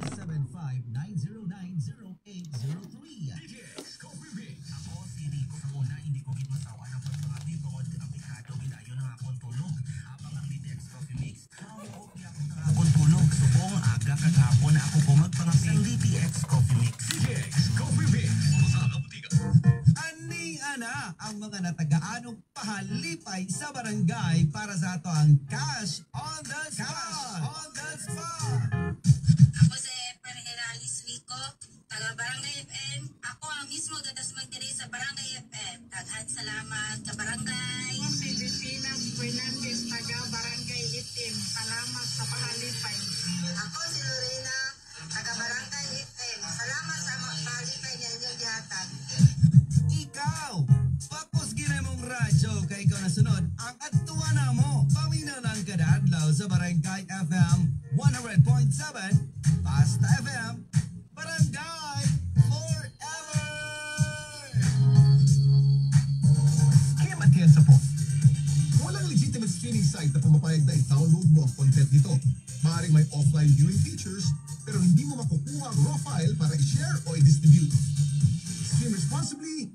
0909-0803. DTX Coffee Mix. Ako si Rico sa una, hindi ko gitmasawa ng pagpangati tungod aplikado ginayon ng akong tulog. Habang ang DTX Coffee Mix, mamuopi ako ng akong tulog. Subong aga kagapon ako po magpangati ang DTX Coffee Mix. DTX Coffee Mix. Sa kaputiga. Ani ana ang mga natagaanong pahalipay sa barangay para sa ato ang Cash on the Spot. Cash on the Spot. Ako si Perheralis Rico, taga Barangay FM. Ako ang mismo gatas magdiri sa Barangay FM. Daghan salamat ka barangay. Ako si Justina Fernandez, taga Barangay Itim. Salamat sa pahalipay. Ako si Lorena, taga Barangay FM. Salamat sa mga pahalipay niya inyong gihatag. Ikaw, pakos ginay mong radyo kay ikaw nasunod ang atuwa na mo. Paminalang kadadlaw sa Barangay FM 100.7, Basta FM, Barangay Forever! Kaya Matienza po. Walang legitimate streaming site na pumapayag na i-download mo ang content nito. Maaaring may offline viewing features, pero hindi mo makukuha ang raw file para i-share o i-distribute. Stream responsibly,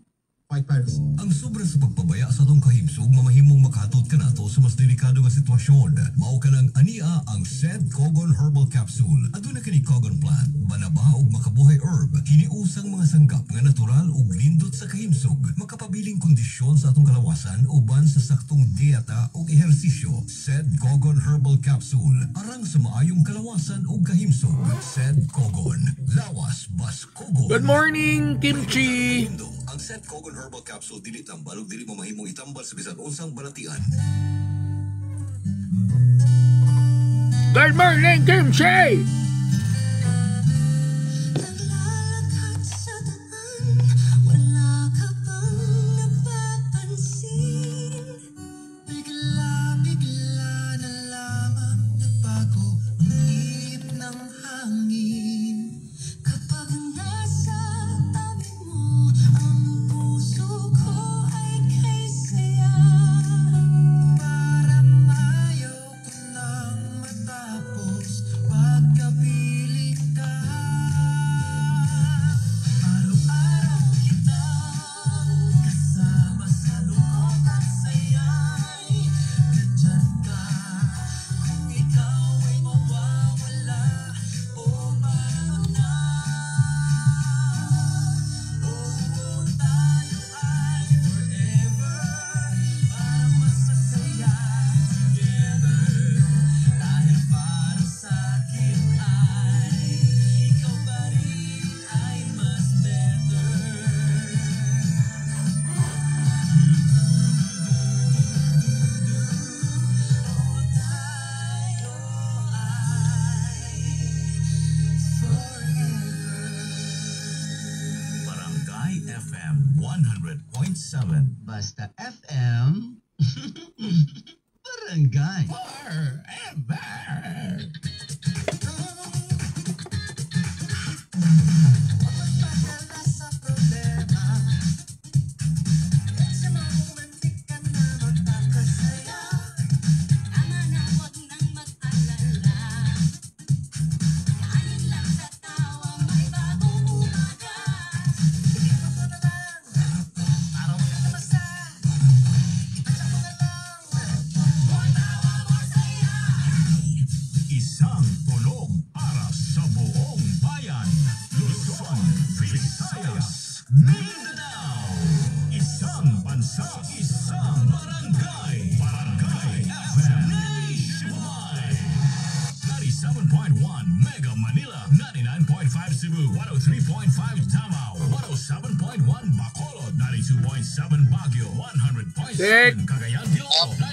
fight piracy. Ang sobra sa pagpabaya sa atong kahimsog mamahimong makahatod ka nato sa mas delikado nga sitwasyon. Mao ka ng ania ang SED Cogon Herbal Capsule. Aduna kini Cogon plant, banaba ug makabuhay herb. Kini usang mga sanggap nga natural ug lindot sa kahimsog. Makapabiling kondisyon sa atong kalawasan uban sa saktong dieta ug ehersisyo. SED Cogon Herbal Capsule. Arang sa maayong kalawasan ug kahimsog. SED Cogon. Lawas bas Cogon. Good morning, Kimchi! Ang SED Cogon Herbal Capsule dili tambal ug dili mamahimong itambal sa bisan unsang balatian. Good morning, Kimchi! Naglalakad sa daan, wala ka bang napapansin? Bigla na lamang nagbago ang ihip ng hangin. Kapag nasa tabi mo, ang puso ko ay kay saya. Parang ayaw ko nang matapos pagkapiling ka. Araw-araw kitang kasama sa lungkot at saya'y nandyan ka. Kung ikaw ay mawawala, o paano na? Oo, tayo ay forever para masasaya together. Dahil para sa'kin ay ikaw pa rin ay mas better. O tayo ay forever. Barangay FM 100.7. Basta FM, Barangay Forever! Pagpagal na sa problema, sa moment di ka na magkakasaya. Tama na, huwag nang mag-alala. Kain lang sa tawa, may bagong umaga. Ikaw ko na lang, para huwag ka namasa. Isa ko na lang, huwag tawa mo saya. Isang tulog para sa buong bayan. Luzon, Visayas, Mindanao. Isang bansa, isang barangay. Barangay FM Nationwide. 97.1 Mega Manila, 99.5 Cebu, 103.5 Davao, 107.1 Bacolod, 92.7 Baguio, 100.7 Cagayan de Oro.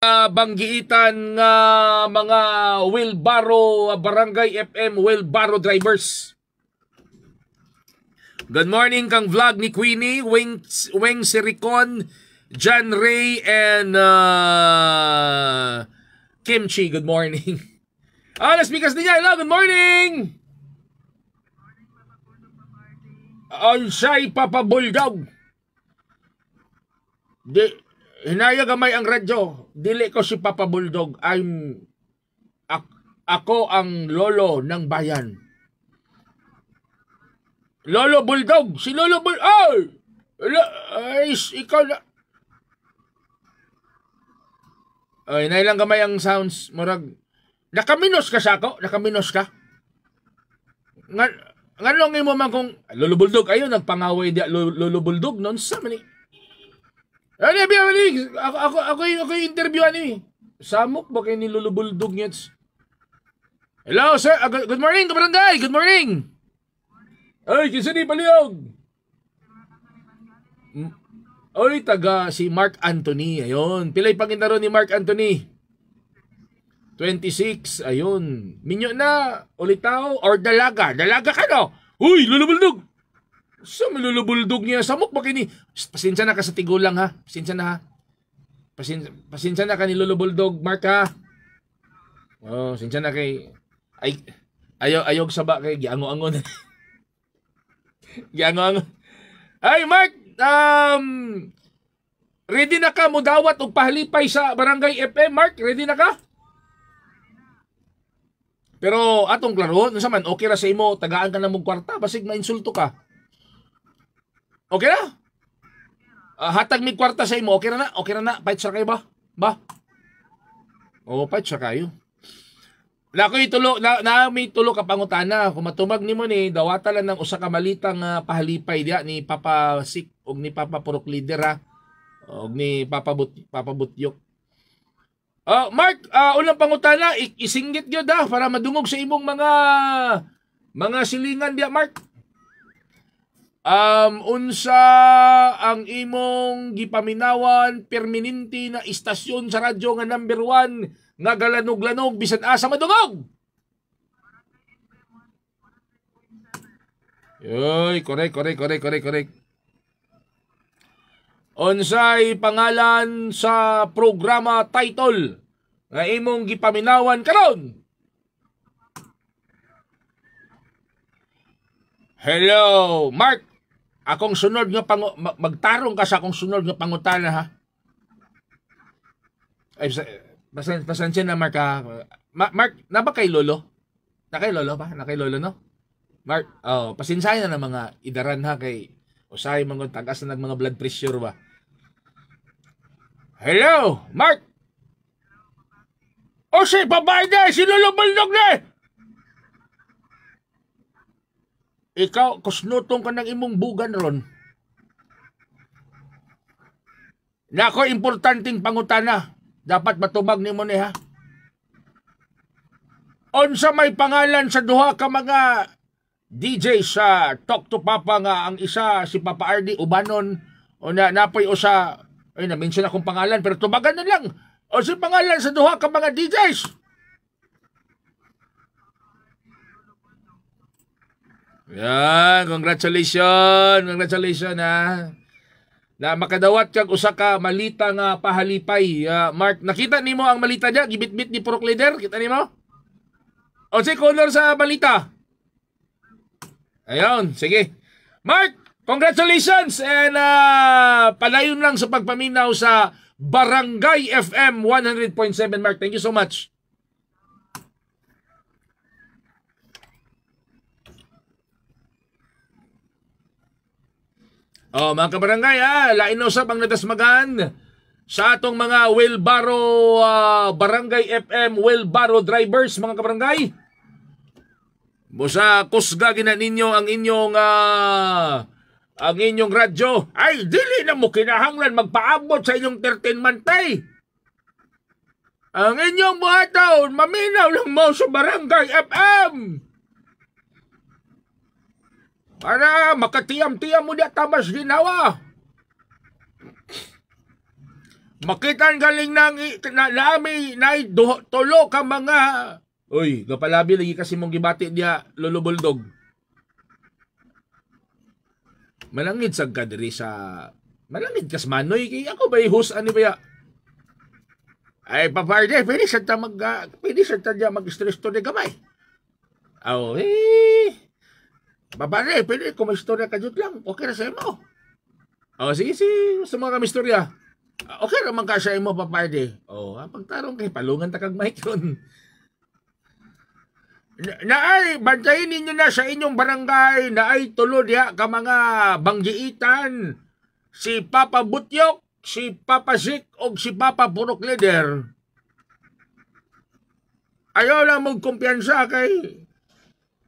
banggiitan nga mga wheelbarrow, barangay FM wheelbarrow drivers. Good morning kang vlog ni Queenie, Weng Siricon, John Ray, and Kimchi. Good morning. Let's speakers niya. Hello, good morning. Onsay Papa Bulldog. Hinaya gamay ang radyo. Dili ko si Papa Bulldog. Ako ang lolo ng bayan. Lolo Bulldog. Si Lolo Bulldog. Ay, ikaw na. Ay, hinaya lang gamay ang sounds. Murag. Nakaminos ka sa ako? Nakaminos ka? Nganong mo man kung Lolo Bulldog. Ayun, nagpangaway dia. Lolo Bulldog. Nonsa man eh. Ako yung interviewan eh. Samok ba kayo ni Lolo Bulldog nyets? Hello, sir. Good morning, kabarangay. Good morning. Ay, kisa ni Paliog. Ay, taga si Mark Anthony. Ayun. Pilay pangintaro ni Mark Anthony. 26. Ayun. Minyo na. Ulitaw. Or dalaga. Dalaga ka no? Uy, Lolo Bulldog. Sa Lolo Bulldog niya. Samok ba kini? Pasensya na ka sa tigulang ha. Pasensya na ha. Pasensya na ka ni Lolo Bulldog, Mark ha. Oh, pasensya na kay... Ay, ayog saba kay giango-angon. Giango-angon. Ay, Mark! Ready na ka mo dawat og pahalipay sa Barangay FM, Mark? Ready na ka? Pero atong klaro, nasa man, okay ra sa imo, tagaan ka na mong kwarta, basig ma-insulto ka. Okay na? Hatag mig kwarta sa imo, okay ra na? Okay ra na? Pahit sa kayo ba? Ba? Oo, pahit sa kayo. May tulo ka pangutana. Kung matumag ni mo ni, dawata lang ng usa ka malitang pahalipay diya ni Papa Sik o ni Papa Purok Leader ha. O ni Papa Butyok. Mark, unang pangutana, isinggit gyud ha para madungog sa imong mga silingan diya, Mark. Unsa ang imong gipaminawan permanente na istasyon sa radyo nga number 1 nga galanog-lanog bisan asa madungog? Yoy, correct. Unsay pangalan sa programa title nga imong gipaminawan karon? Hello, Mark. Akong sunod nga magtarong ka sa akong sunod nga pangutana ha. Ay, pasensya na, Mark ha. Mark, na ba kay Lolo? Na kay Lolo ba? Na kay Lolo no? Mark, pasensya na ng mga idaran ha kay usay mga tagas na mga blood pressure ba. Hello, Mark. O si babae na, si Lolo Bulldog na. Ikaw, kusnutong ka ng imong bugan ron. Nako, importanteng pangutana. Dapat matubag ni mo ni ha. Unsa may pangalan sa duha ka mga DJ sa Talk to Papa nga ang isa si Papa RD Ubanon o napoy usa ay na-mention akong pangalan pero tubagan na lang. O si pangalan sa duha ka mga DJs? Yan, congratulations ha. Na makadawat kag usa ka malita nga pahalipay. Mark, nakita nimo ang malita niya gibitbit ni Purok Leader? Kita nimo? O si color sa malita. Ayun, sige. Mark, congratulations and palayon lang sa pagpaminaw sa Barangay FM 100.7. Mark, thank you so much. Mga kabarangay lain usab ang nadasmagan sa atong mga wheelbarrow Barangay FM wheelbarrow drivers, mga kabarangay. Busa kusga gina ninyo ang inyong radyo. Ay, dili na mo kinahanglan magpaabot sa inyong 13 mantay. Ang inyong buhaton, maminaw lang mo sa Barangay FM. Para makatiyam-tiyam mo na tamas ginawa. Makitan galing nang nami na tulo ka mga. Uy, gapalabi lagi kasi mong gibati diya Lolo Buldog. Malangid sad ka diri sa malangid kas manoy kay ako ba host ani ba ya? Ay paparde, pwede sa ta mag-stress to de gamay. Aw, paparde, pwede ko istorya ka jud lang. Okay ra sa imo. Oh, sige, sa mga istorya. Okay naman ka sa imo, paparde. Oh, pagtarong kay palungan ta kag mic ron. Naay, bantayin ninyo na sa inyong barangay na ay tulo diya ka mga banggiitan. Si Papa Butyok, si Papa Zik, o si Papa Purok Leader. Ayaw lang mong kumpiyansa kay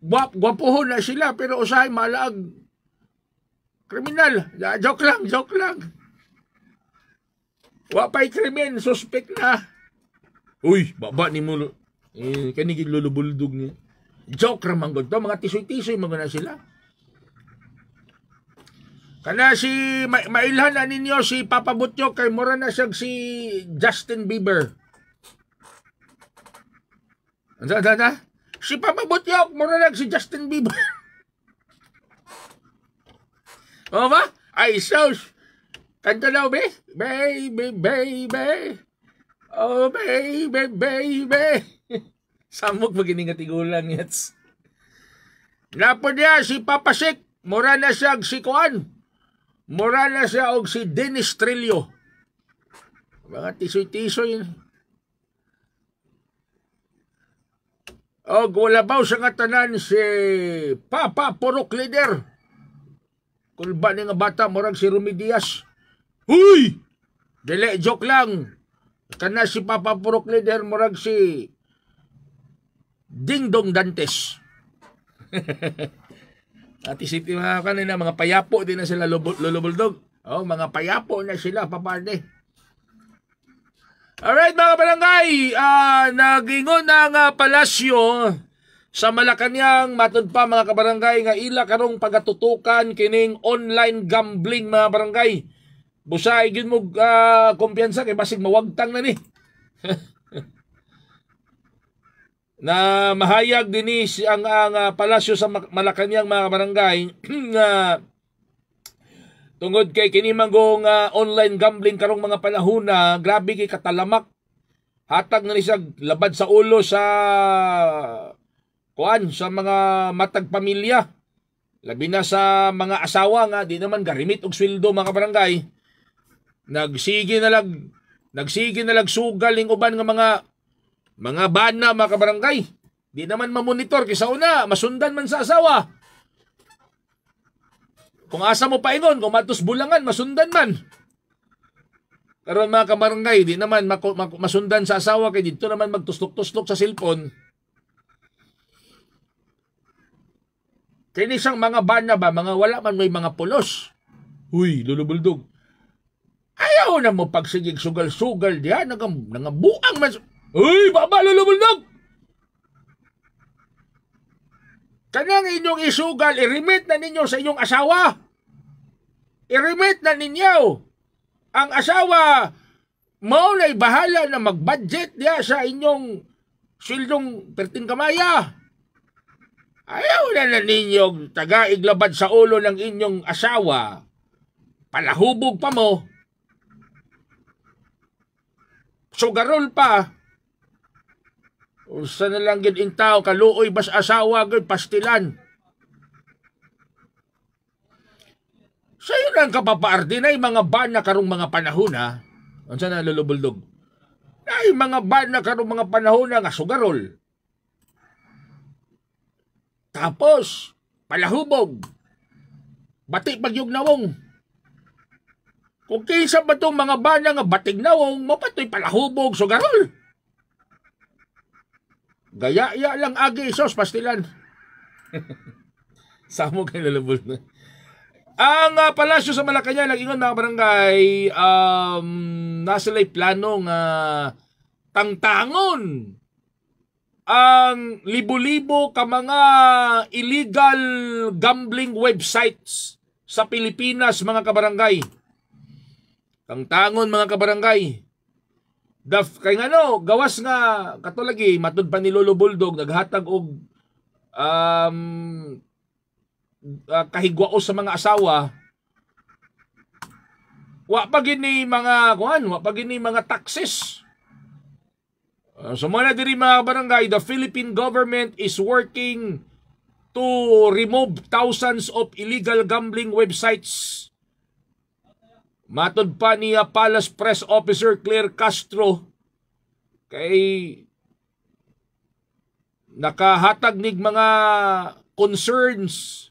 gwapuhon na sila pero usahay malaag. Kriminal. Joke lang. Wapay krimen, suspect na. Uy, baba ni mo. Kanigig lulubuldog niya. Joke ramang gud to, mga tisoy-tisoy mga na sila. Kana si mailhan na ninyo si Papa Butyok kay mura na siya si Justin Bieber. Ano? Si Papa Butyok mura na si Justin Bieber. O ba? Ay, sos. Kanta daw, be? Baby. Oh, baby. Samok magining tigulang yats. Napo niya si Papa Sik. Mura na siya si Kuan. Mura na siya og si Dennis Trillo. Mga tisoy-tisoy. Og wala ba sa nga tanan si Papa Purok Leader. Kulba ni nga bata, murag si Rumi Diaz. Huy! Dili, joke lang. Kana si Papa Purok Leader, murag si Dingdong Dantes. At isip mga kanina, mga payapo din na sila lulubuldog. Oh, mga payapo na sila, paparde. Alright mga barangay, nagingon ng palasyo sa Malacañang, matod pa mga kabarangay nga ila karong pagatutukan kining online gambling mga barangay. Busay gyud mo kumpiyansa kay basig mawagtang na ni. Na mahayag din ang palasyo sa Malacañang mga barangay nga tungod kay kini manggong online gambling karong mga panahon na grabe kay katalamak. Hatag na ni siya labad sa ulo sa sa mga matag pamilya. Labi na sa mga asawa nga di naman garimit og sweldo mga barangay. Nagsige na lag sugal ning uban nga mga bana mga kabarangay. Di naman mamonitor kaysa una masundan man sa asawa. Kung asa mo paingon, kung matus bulangan, masundan man. Karon mga kabarangay, di naman masundan sa asawa kay dito naman magtustok-tustok sa cellphone. Kini siyang mga bana ba, mga wala man may mga pulos. Huy, lulubuldog. Ayaw na mo pagsigig sugal-sugal diyan, nangabuang man. Uy, baba lulubuldog! Kanang inyong isugal, i-remit na ninyo sa inyong asawa. I-remit na ninyo. Ang asawa, mo na'y bahala na mag-budget diya sa inyong sildong perting kamaya. Ayaw na ninyo taga-iglabad sa ulo ng inyong asawa. Palahubog pa mo. Sugarol pa. Usa na lang gid in tao kaluoy bas asawa gid pastilan. Sayo lang kapapaarte na mga bana karong mga panahon ha. Unsa na lulubuldog? Ay mga bana karong mga panahon nga sugarol. Tapos palahubog. Bati pagyug nawong. Kung kinsa ba itong mga bana nga batig nawong, mapatoy palahubog sugarol. Gaya-ya lang agi sos pastilan. Samo kay lalabol na. Ang palasyo sa Malacañang nag-ingon mga barangay, nasalay plano nga tangtangon ang libo-libo ka mga illegal gambling websites sa Pilipinas mga kabarangay. Tangtangon mga kabarangay. Kay ngano, gawas nga katulagi matud pa ni Lolo Buldog naghatag og kahigwaos sa mga asawa. Wa pa gini mga taxes. So muna diri mga barangay, the Philippine government is working to remove thousands of illegal gambling websites. Matod pa ni Palace Press Officer Claire Castro kay nakahatag nig mga concerns.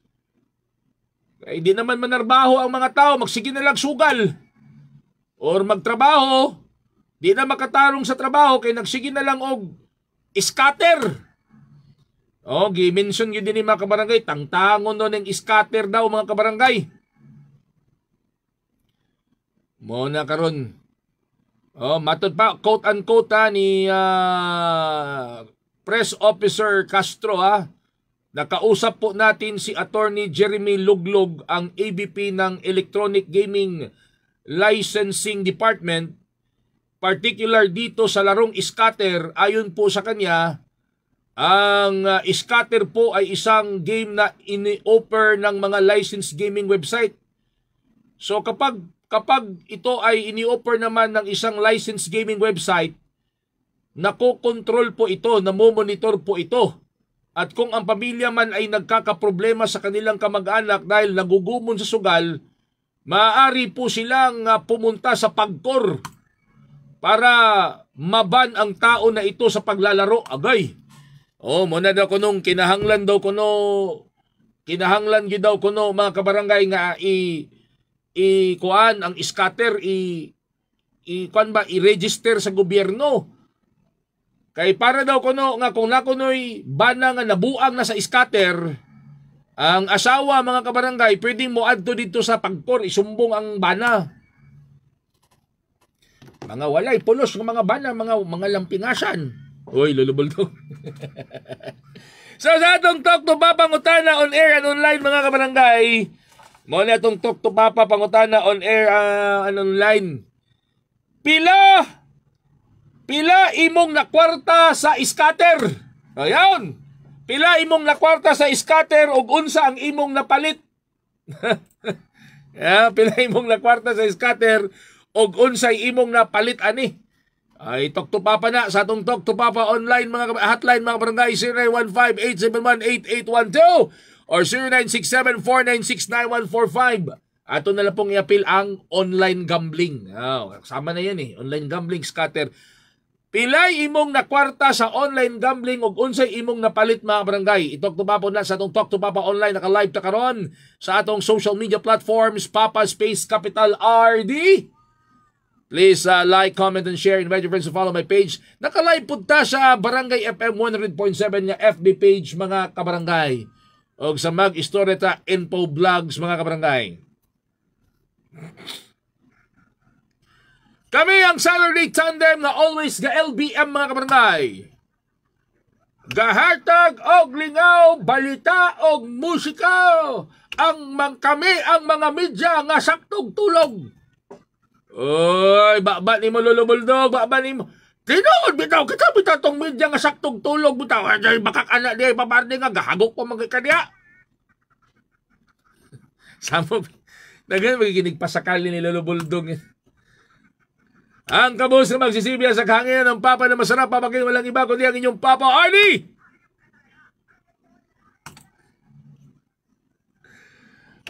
Kay di naman manarbaho ang mga tao, magsige na lang sugal. Or magtrabaho, di na makatarong sa trabaho kay nagsige na lang og scatter. Gi-mention yun din ni mga kabarangay, tangtangon doon ng scatter daw mga kabarangay. Muna karon. Matod pa, quote-unquote ni Press Officer Castro nakausap po natin si Attorney Jeremy Luglog, ang AVP ng Electronic Gaming Licensing Department, particular dito sa larong scatter. Ayon po sa kanya, ang scatter po ay isang game na ini-offer ng mga licensed gaming website. So kapag ito ay ini-offer naman ng isang licensed gaming website, nakokontrol po ito, namomonitor po ito. At kung ang pamilya man ay nagkakaproblema sa kanilang kamag-anak dahil nagugumon sa sugal, maaari po silang pumunta sa PAGCOR para maban ang tao na ito sa paglalaro. Agay! Muna daw kunong kinahanglan gyud daw kuno mga kabarangay nga kuan ang scatter i-register sa gobyerno. Kay para daw kuno nga kung nakunoy bana nga nabuang na sa scatter, ang asawa mga kabarangay pwedeng moadto dito sa PAGCOR isumbong ang bana. Mga walay pulos ng mga bana, mga lampingasan. Uy, lulubol to. So sa atong Talk to Papa Pangutana on air and online mga kabarangay, mo na itong Talk to Papa Pangutana on air and online. Pila imong nakwarta sa scatter. Ayan. Pila imong nakwarta sa scatter ug unsa ang imong napalit. Pila imong nakwarta sa scatter ug unsay imong napalit ani. Ay Talk to Papa na sa atong Talk to Papa online mga hotline mga barangay 0915-871-8812 or 0967-496-9145. Ato na lang pong i-appeal ang online gambling. Kasama na yan online gambling scatter. Pilay imong nakwarta sa online gambling ug unsay imong napalit mga barangay. I-Talk to Papa na sa atong Talk to Papa online, naka-live ta karon sa atong social media platforms Papa Space Capital RD. Please like, comment, and share. Invite your friends to follow my page. Naka-live po ta sa Barangay FM 100.7 nga FB page mga kabarangay. O sa mag-istorya ta info vlogs mga kabarangay. Kami ang Saturday Tandem na always ga LBM mga kabarangay. Gahatag og lingaw, balita og musika. Kami ang mga media nga saktog tulog. Oy, baba ni mo Lolo Buldog, baba ni mo. Tinuod bitaw, kita bitaw tong media nga saktog tulog bitaw. Ay, bakak anak di paparde nga gahagok pa magkakadya. Samo, nagan magiginig pasakali ni Lolo Buldog. Ang kabos na magsisibya sa hangin ng Papa na masarap papagin walang iba kundi ang inyong Papa Arnie.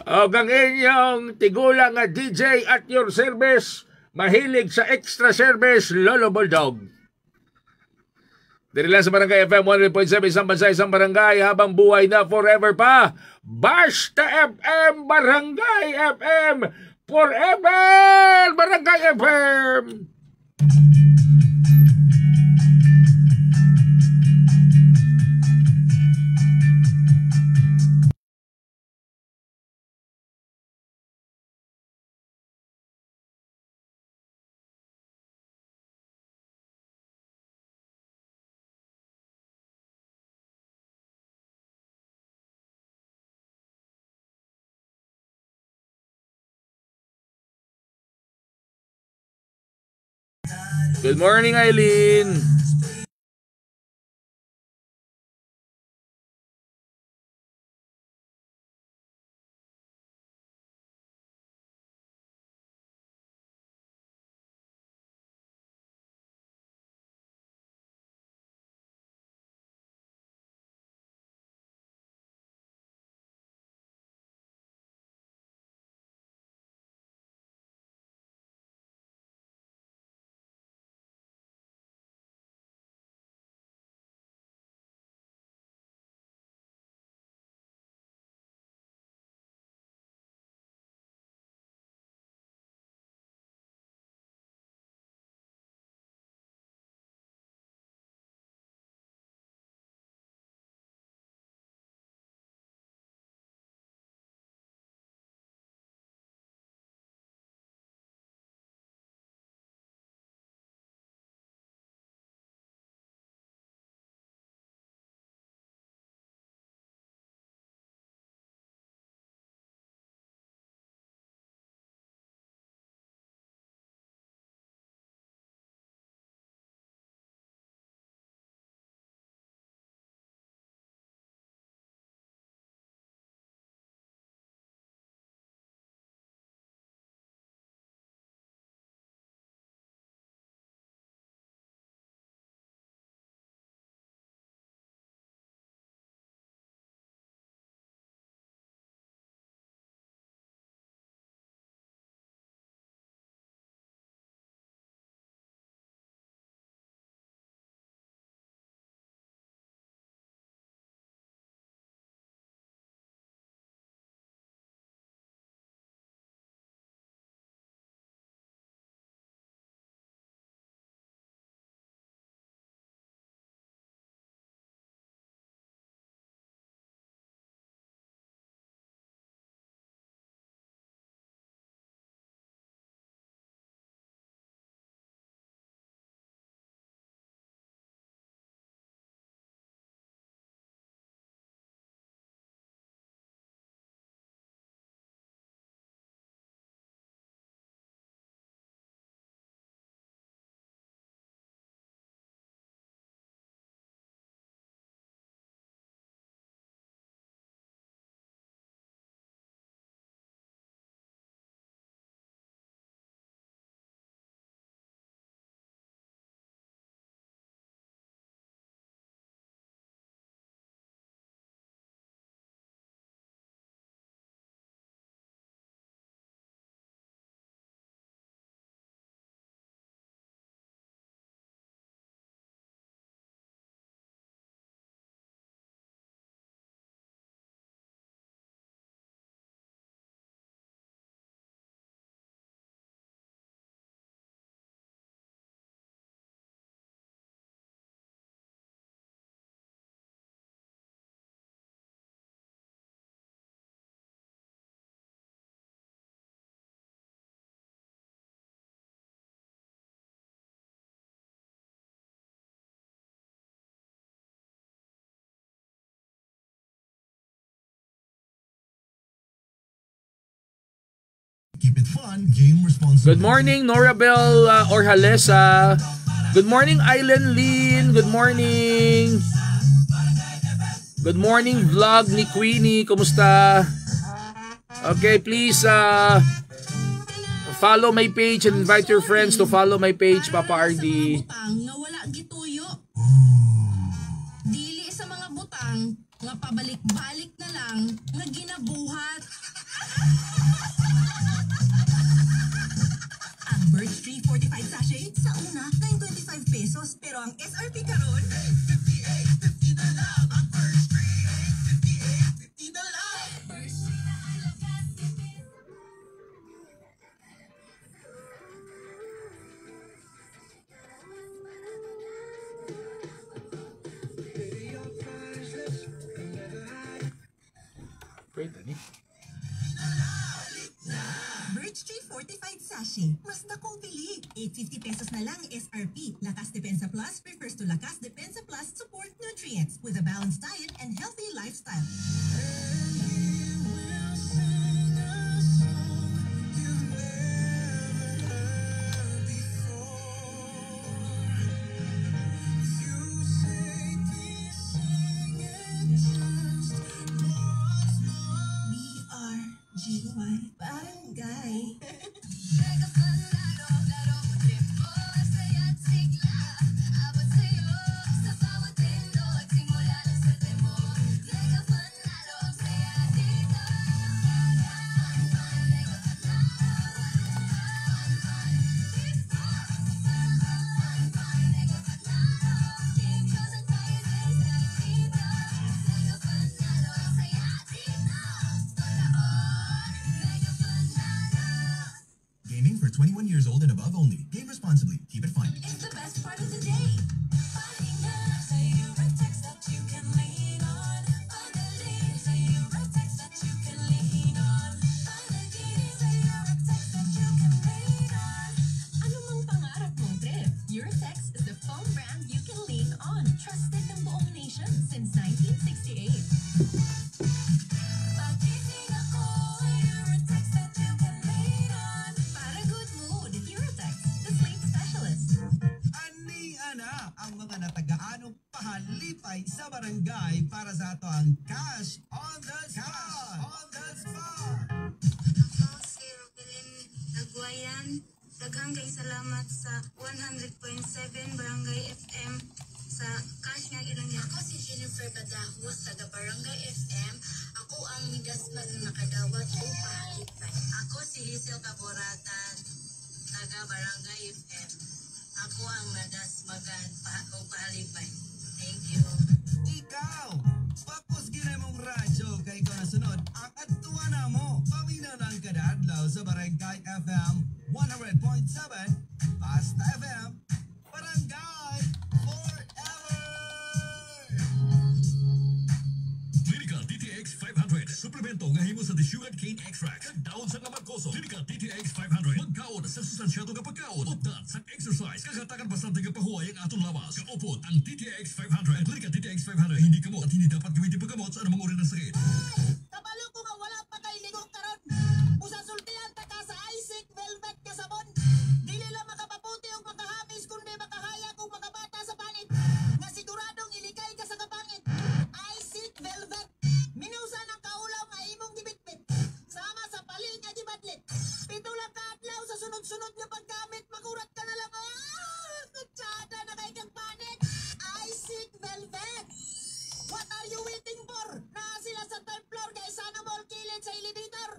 O ang inyong tigulang nga DJ at your service, mahilig sa extra service, Lolo Buldog. Diri lang sa Barangay FM 100.7, isang bansa, isang barangay, habang buhay na forever pa. Basta FM, Barangay FM, forever, Barangay FM. Good morning, Eileen. Keep it fun, game responsibly. Good morning, Norabel Orhalesa. Good morning, Island Lynn. Good morning. Good morning, vlog ni Queenie. Kumusta? Okay, please follow my page and invite your friends to follow my page, Papa RD. Butang nga wala gituyo. Dili sa mga butang nga pabalik-balik na lang nga ginabuhat. Ang Birch Tree 45 sachet sa una 925 pesos pero ang SRP karon 58.50 na lang. Ang Birch Tree 58.50 na lang. Wait, Dani. Birch Tree 45 sachet. Mas dakong pili. 850 pesos na lang SRP. Lakas Depensa Plus refers to Lakas Depensa Plus support nutrients with a balanced diet and healthy lifestyle. Barangay. Mega fun, laro mo trip mo, saya't sigla. Abot sa'yo, sa bawat pindot, simula ng swerte mo. Mega fun, laro ang saya dito. Fun, fun, mega fun, laro. Fun, fun, dito. Fun, fun, mega fun, laro. Game shows and prizes dahil dito. Mega fun, laro ang saya dito. Palaon, mega fun, laro. Gaming for 21 years old and above only. Game responsibly. Keep it fun. It's the best part of the day. Pahinga sa Eurotex that you can lean on. Pagaling sa Eurotex that you can lean on. Panaginip sa Eurotex that you can lean on. Ano mang pangarap mong trip, Eurotex is the phone brand you can lean on. Trusted ng buong nation since 1968. Pagising ako sa Eurotex that you can lean on. Para good mood, Eurotex, the sleep specialist. Ani ana ang mga natagaanong pahalipay sa barangay para sa ato ang Cash on the Spot. On the Spot. Ako si Rogelin Nagwayan. Daghang kay salamat sa 100.7 Barangay FM sa cash nga ilang yan. Ako si Jennifer Badahos, taga Barangay FM. Ako ang migasman na nakadawat o pahalipay. Ako si Hazel Kaboratan, taga Barangay FM. Ako ang nadasmagan o pahalipay. Thank you. Ikaw, pakos ginay mong radyo kay ikaw na sunod ang atuwa na mo. Pamina ng kadadlaw sa Barangay FM 100.7, Basta FM, Barangay Forever! Clinical DTX 500. Suplemento nga himo sa sugar cane extract. Kag daon sa lamarkoso. Clinical DTX 500. Magkaon sa sustansyado nga pagkaon. Updan sa exercise. Kagatagan bastante nga pahuway ang atong lawas. Kaupod ang DTX 500. Clinical DTX 500. Hindi kamot at hindi dapat gawin pagkamot sa anumang uri ng sakit. Kabalo ko nga wala pa kay ligong karon. Usasultihan ta ka sa Isaac Velvet nga sabon. Dili lang makapaputi og makahabis kundi makahaya kung makabata sa panit. Nga siguradong ilikay ka sa kapangit. Isaac Velvet. Minusan ang kaulaw nga imong gibitbit. Sama sa paling nga gibadlit. Pito lang ka adlaw sa sunod-sunod nga paggamit. Magurat ka na lang. Kutsada na kay kang panit. Isaac Velvet. What are you waiting for? Naa sila sa third floor kay sana mall kilid sa elevator.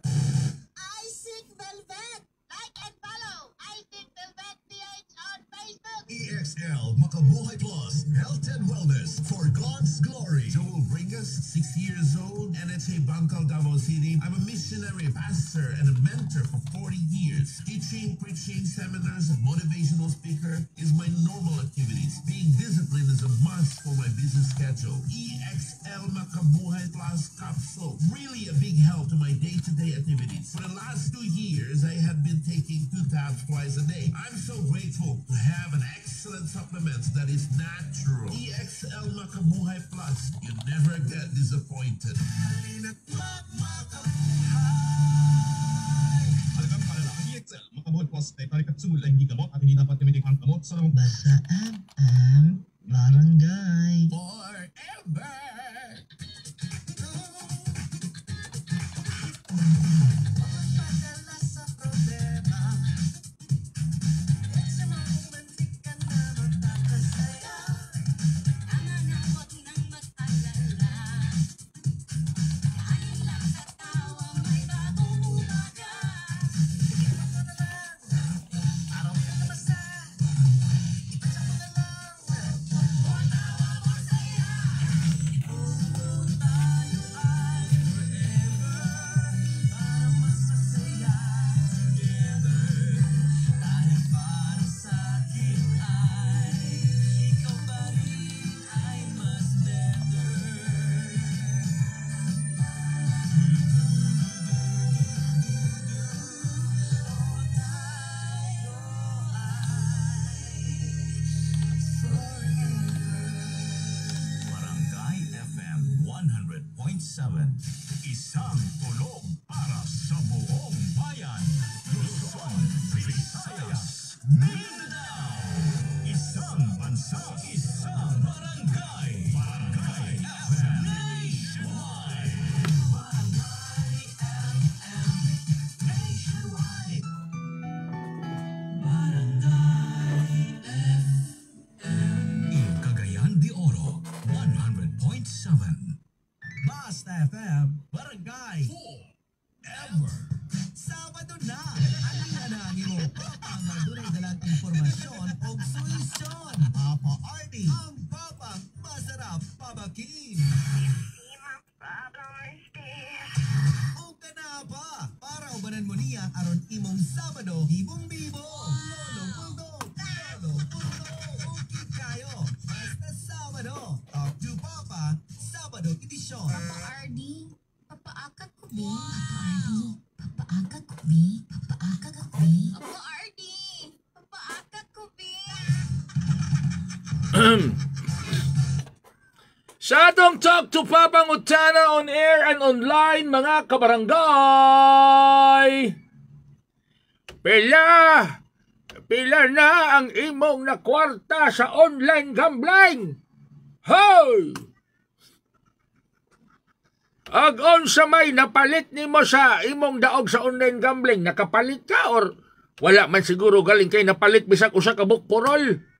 Isaac Velvet. Like and follow Isaac Velvet PH on Facebook. EXL Makabuhay Plus Health and Wellness for God's Glory. Joel Bringas, 60 years old, NHA Bangkal, Davao City. I'm a missionary, pastor, and a mentor for 40 years. Teaching, preaching, seminars, and motivational speaker is my normal activities. Being disciplined is a must for my business schedule. EXL Makabuhay Plus Capsule, really a big help to my day-to-day activities. For the last 2 years, I have been taking 2 tabs twice a day. I'm so grateful to have an excellent supplement that is natural. EXL Makabuhay Plus. You never get disappointed. Halagang palala ang EXL, Makabuhay Plus ay tarikatsul ay hindi gamot at hindi dapat gamitin ang gamot sa namang Basta am barangay. Forever! Pagpadala sa problema. It's a moment di ka na magpapasaya. Tama na huwag nang mag-alala. Kain lang sa tawa, may bagong umaga. Araw ka na basta. Ipacheck mo na lang. Ang madunay dalang impormasyon o solusyon. Papa RD, ang papang masarap pabakin. O ka na ba? Para ubanan mo niya aron imong Sabado, hibong-bibo. Lolo Bulldog, Lolo Bulldog, okay kayo. Basta Sabado, Talk to Papa, Sabado edisyon. Papa RD, papaakag ko, B. Papa RD, papaakag ko, B. Papaakag ko, B. Papa RD, papaakag ko, B. Sa atong Talk to Papa Utana on air and online, mga kabarangay. Pila na ang imong nakwarta sa online gambling. Hoy! Agon sa may napalit nimo sa imong daog sa online gambling, nakapalit ka or wala man siguro galing kay napalit bisag usa ka bukporol.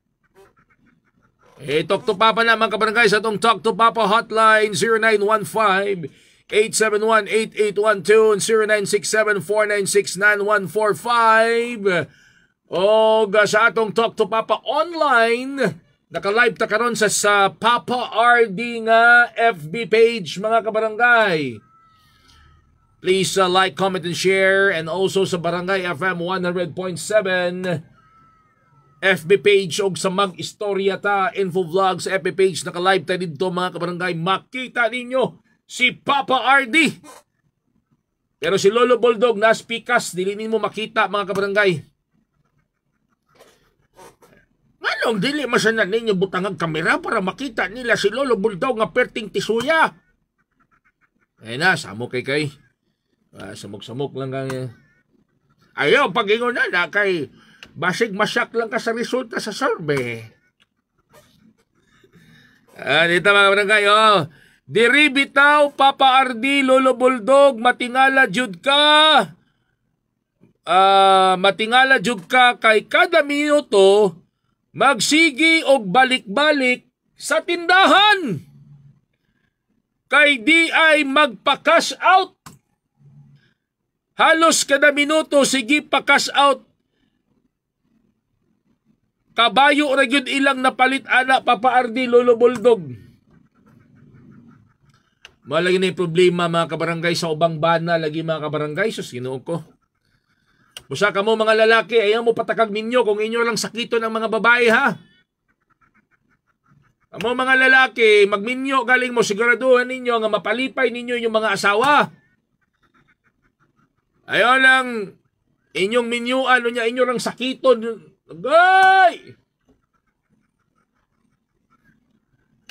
Talk to Papa na mga kabarangay sa itong Talk to Papa hotline 0915-871-8812 0967-496-9145 o sa atong Talk to Papa online naka-live ta karon sa Papa RD nga FB page mga kabarangay. Please like, comment, and share, and also sa Barangay FM 100.7 FB page o sa mag-istorya ta info vlog sa FB page naka-live tayo dito mga kabarangay. Makita ninyo si Papa RD. Pero si Lolo Bulldog na spikas, dili mo makita mga kabarangay. Manong dili masanan ninyo butang ang kamera para makita nila si Lolo Bulldog nga perting tisuya. Ay na, samok kay. Samok-samok lang kang ayaw pag-ingon na kay basig masyak lang ka sa resulta sa survey. Dito mga barangay, diri bitaw, Papa RD, Lolo Bulldog, matingala jud ka. Matingala jud ka kay kada minuto magsigi og balik-balik sa tindahan. Kay di ay magpa-cash out. Halos kada minuto sige pa-cash out. Kabayo ra gyud ilang napalit ana Papa RD, Lolo Bulldog. Malagi na yung problema mga kabarangay sa ubang bana lagi mga kabarangay. Sus, Ginoo ko. Busa ka mo mga lalaki, ayaw mo patakag ninyo kung inyo lang sakito ng mga babae ha. Amo mga lalaki, magminyo galing mo, siguraduhan ninyo nga mapalipay ninyo yung mga asawa. Ayaw lang inyong minyuan niya, inyo lang sakito. Agay!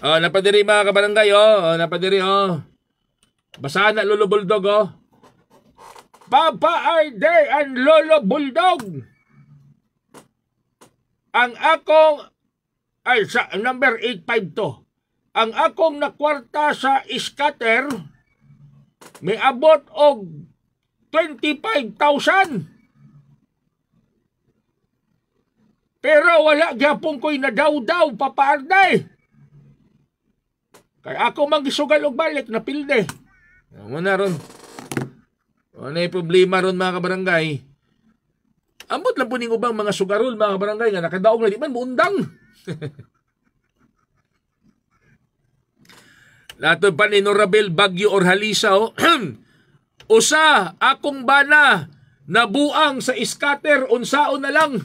Napadiri mga kabarangay, napadiri, Basahan na Lolo Bulldog, Papa RD and Lolo Bulldog. Ang akong, sa number 85 to, ang akong nakwarta sa scatter, may abot og 25,000. Pero wala gyapon ko'y nadaw-daw, Papa Arday. Kaya ako magisugal og balik, napilde. Ano na ron? Ano yung problema ron mga kabarangay? Ambot lang po ning ubang mga sugarol mga kabarangay nga nakadaog na di man muundang. Lato pa ni Norabel Bagyo Orhalisa, usa akong bana nabuang sa scatter unsaon na lang.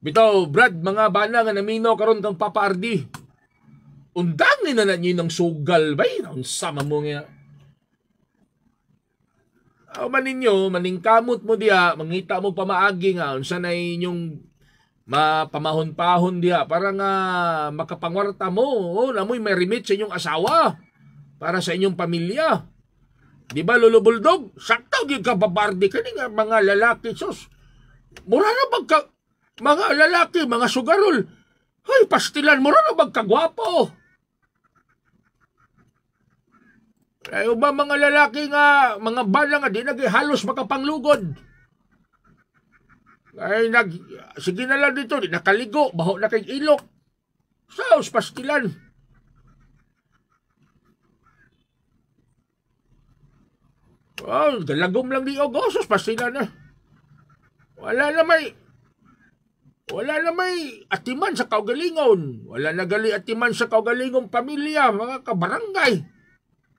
Bitaw, Brad, mga bana nga namino karon kang Papa RD. Undang ni na ninyo ng sugal, bay? Sama mo nga. Maninyo, maningkamot mo diya, mangita mo pamaagi nga, unsa na inyong mapamahon-pahon diya, para nga makapangwarta mo, namoy may remit sa inyong asawa, para sa inyong pamilya. Di ba, Lolo Bulldog? Saktaw di ka, Papa RD, kani nga mga lalaki, sus. Mura na pagka... Mga lalaki, mga sugarol. Ay, pastilan mo na magkagwapo. Ay, ba mga lalaki nga, mga bala nga, di halos makapanglugod. Ay, sige na lang dito, di nakaligo, baho na kay ilok. Saus, pastilan. Oh, galagom lang di Ogosos, pasila na. Wala na may atiman sa kaugalingon. Wala na gali atiman sa kaugalingong pamilya, mga kabarangay.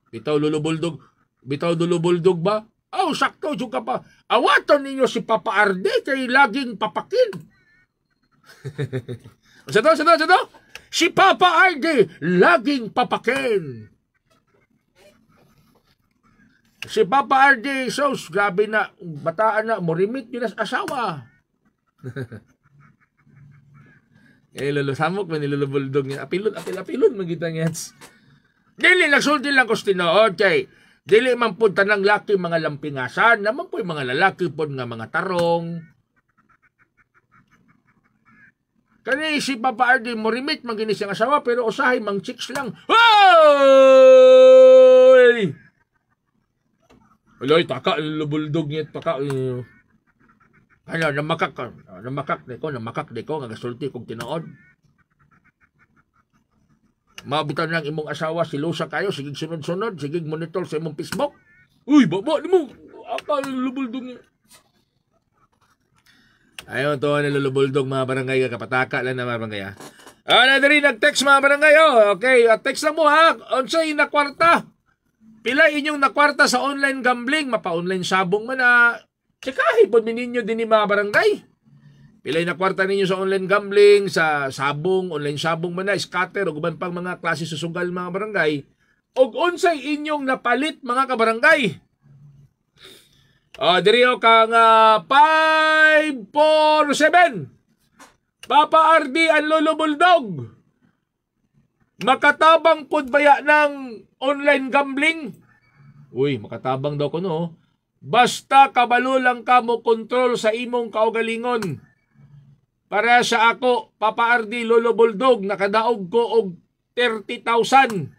Bitaw lulubuldog ba? Oh, sakto juga pa. Awaton ninyo si Papa Arde kay laging papakin. Sa to? Si Papa Arde laging papakin. Si Papa Arde, sos, grabe na, bataan na, morimit yun as asawa. Lulusamok man nilulubuldog niya. Apilon, magitang yats. Dili, nagsulti lang ko stinood, kay dili man po tanang laki mga lampingasan, naman po yung mga lalaki po nga mga tarong. Kani si Papa Arde, morimit, maginis ang asawa, pero usahay, mang chicks lang. Hoy! Aloy, taka, lulubuldog niya, taka, namakak de ko, nga gasulti kong tinood. Mabitan lang imong asawa, silusa kayo, sigig sunod-sunod, sigig monitor sa imong Facebook. Uy, baba, di mo, lulubuldog niya. Ayaw to, nilulubuldog mga barangay, kapataka lang na mga barangay, ha. Na rin, nag-text mga barangay, okay, text lang mo, ha, onsay na kwarta. Pila inyong nakwarta sa online gambling, mapa-online sabong man na, tsikahi po ninyo din ni mga barangay. Pilay na kwarta ninyo sa online gambling, sa sabong, online sabong man na, scatter, o guban pang mga klase susugal mga barangay. O unsay inyong napalit mga kabarangay. Diriyo kang 547. Papa Ardi ang lulubuldog. Makatabang pod baya ng online gambling? Uy, makatabang daw ko no. Basta kabalo lang ka mo kontrol sa imong kaugalingon. Para sa ako, Papa Ardi lulubuldog, nakadaog ko og 30,000.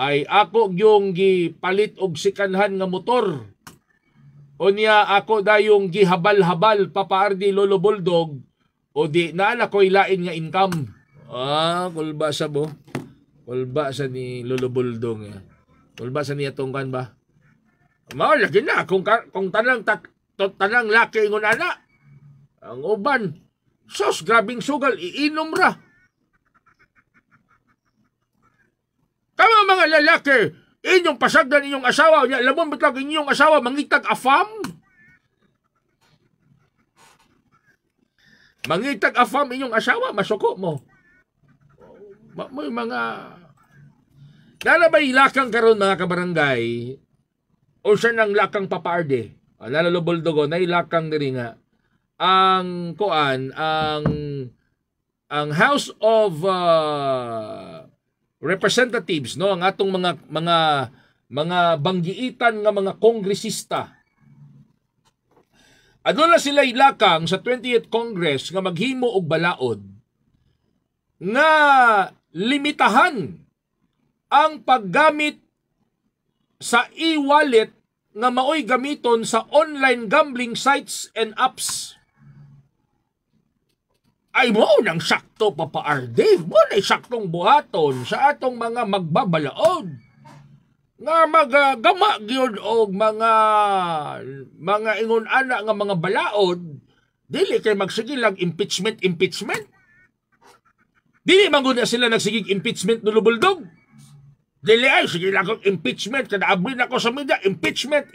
Ay ako yung gipalit og sikanhan nga motor. Unya ako dayong gihabal-habal, Papa Ardi lulubuldog, o di na ko'y lain nga income. Kulbasa mo. Kulbasa ni lulubuldog. Kulbasa niya tungkan ba? Lagi na, kung tanang laki ingon ana. Ang uban, sos, grabing sugal, iinom ra. Kama mga lalaki, inyong pasagdan inyong asawa, alam mo bitag inyong asawa, mangitag afam? Mangitag afam inyong asawa, masuko mo. May mga... Nalabay lakang karon mga kabarangay, o siya ng lakang Papa Arde, nalalubuldogo, na ilakang diri nga, ang House of Representatives, no, ang atong mga banggiitan nga mga kongresista. Aduna sila ilakang sa 20th Congress nga maghimo og balaod nga limitahan ang paggamit sa e-wallet nga maoy gamiton sa online gambling sites and apps. Ay mo nang sakto, Papa Arde, mo na saktong buhaton sa atong mga magbabalaod nga magagama gyud og mga ingon ana nga mga balaod, dili kay magsige lang impeachment. Dili man gud sila nagsigig impeachment nulubuldog. Dili ay sige lang kong impeachment, kada abrin ako sa media, impeachment.